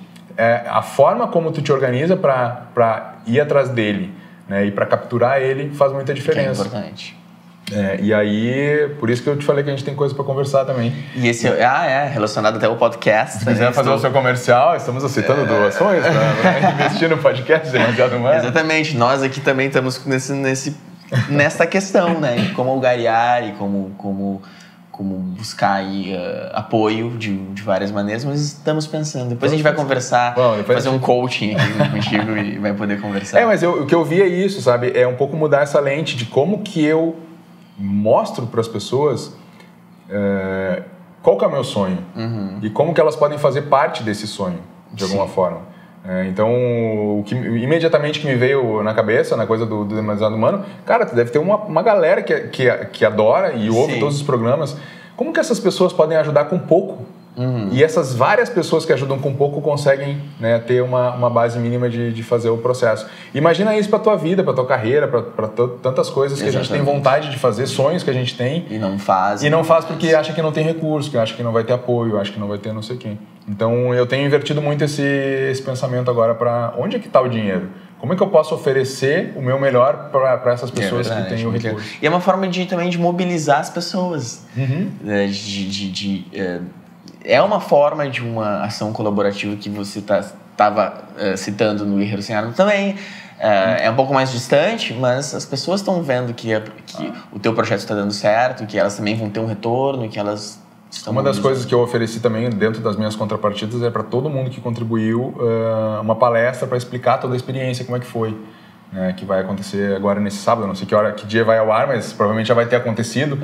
A forma como tu te organiza para ir atrás dele, né, e para capturar ele faz muita diferença. Que é importante. E aí, por isso que eu te falei que a gente tem coisa para conversar também. E esse relacionado até ao podcast. Se quiser fazer o seu comercial, estamos aceitando doações para investir no podcast Demasiado Humano. Exatamente, nós aqui também estamos nessa questão, né? De como algariar e como buscar aí, apoio de várias maneiras, mas estamos pensando. Depois a gente vai conversar, fazer um coaching aqui contigo e vai poder conversar. Mas o que eu vi é isso, sabe? É um pouco mudar essa lente de como que eu mostro para as pessoas qual que é o meu sonho e como que elas podem fazer parte desse sonho, de alguma forma. Então, o que imediatamente que me veio na cabeça, na coisa do Demasiado Humano, cara, tu deve ter uma galera que adora e ouve todos os programas. Como que essas pessoas podem ajudar com pouco? E essas várias pessoas que ajudam com pouco conseguem, né, ter uma base mínima de fazer o processo. Imagina isso para tua vida, para tua carreira, para tantas coisas que a gente tem vontade de fazer, sonhos que a gente tem. E não faz. E não faz porque acha que não tem recurso, que acha que não vai ter apoio, acha que não vai ter não sei quem. Então eu tenho invertido muito esse pensamento agora para onde é que está o dinheiro? Como é que eu posso oferecer o meu melhor para essas pessoas que têm o recurso? E é uma forma também de mobilizar as pessoas. É uma forma de uma ação colaborativa que você estava citando no Guerreiro Sem Arma também. É um pouco mais distante, mas as pessoas estão vendo que o teu projeto está dando certo, que elas também vão ter um retorno, que elas estão... Uma das coisas que eu ofereci também dentro das minhas contrapartidas é para todo mundo que contribuiu uma palestra para explicar toda a experiência, como é que foi. Que vai acontecer agora nesse sábado, não sei que dia vai ao ar, mas provavelmente já vai ter acontecido.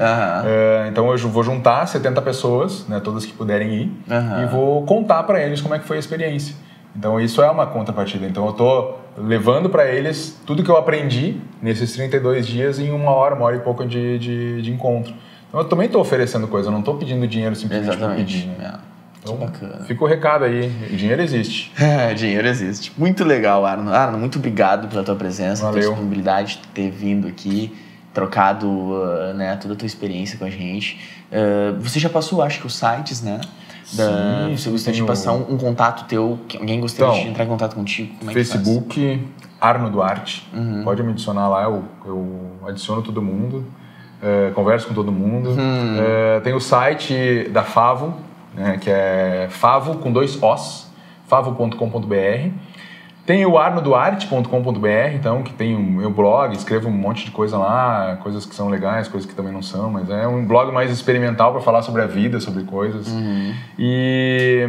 Então eu vou juntar 70 pessoas, né, todas que puderem ir, e vou contar para eles como é que foi a experiência. Então isso é uma contrapartida. Então eu estou levando para eles tudo que eu aprendi nesses 32 dias em uma hora e pouco de encontro. Então eu também estou oferecendo coisa, eu não estou pedindo dinheiro simplesmente para pedir. Né? Então, bacana. Fica o recado aí, dinheiro existe. Dinheiro existe. Muito legal, Arno. Arno, muito obrigado pela tua presença, pela disponibilidade de ter vindo aqui, trocado toda a tua experiência com a gente. Você já passou, acho que, os sites, né? Sim, você gostaria de passar um contato teu, que alguém gostaria de entrar em contato contigo? Como é Facebook, Arno Duarte. Pode me adicionar lá, eu adiciono todo mundo, converso com todo mundo. Tem o site da Favo, que é Favo com 2 Os, favo.com.br. Tem o arnoduarte.com.br, então, que tem o meu blog, escrevo um monte de coisa lá, coisas que são legais, coisas que também não são, mas é um blog mais experimental para falar sobre a vida, sobre coisas. E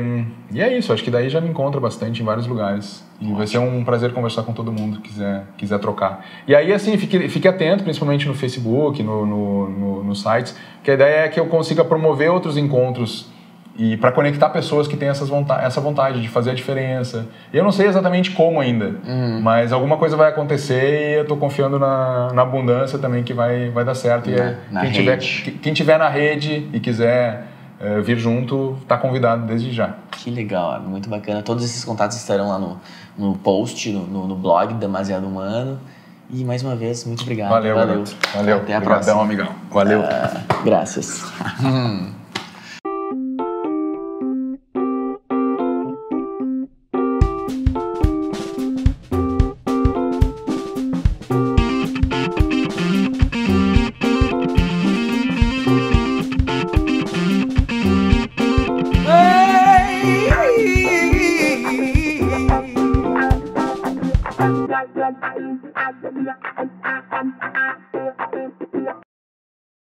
é isso, acho que daí já me encontra bastante em vários lugares. E vai ser um prazer conversar com todo mundo que quiser trocar. E aí, assim, fique atento, principalmente no Facebook, nos sites, que a ideia é que eu consiga promover outros encontros e para conectar pessoas que têm essa vontade de fazer a diferença. Eu não sei exatamente como ainda, mas alguma coisa vai acontecer e eu estou confiando na abundância também que vai dar certo. Quem tiver na rede e quiser vir junto, tá convidado desde já. Que legal, muito bacana. Todos esses contatos estarão lá no post, no blog Demasiado Humano. E mais uma vez, muito obrigado. Valeu. Até a Obrigadão, próxima. amigão. Valeu. Graças. Yeah.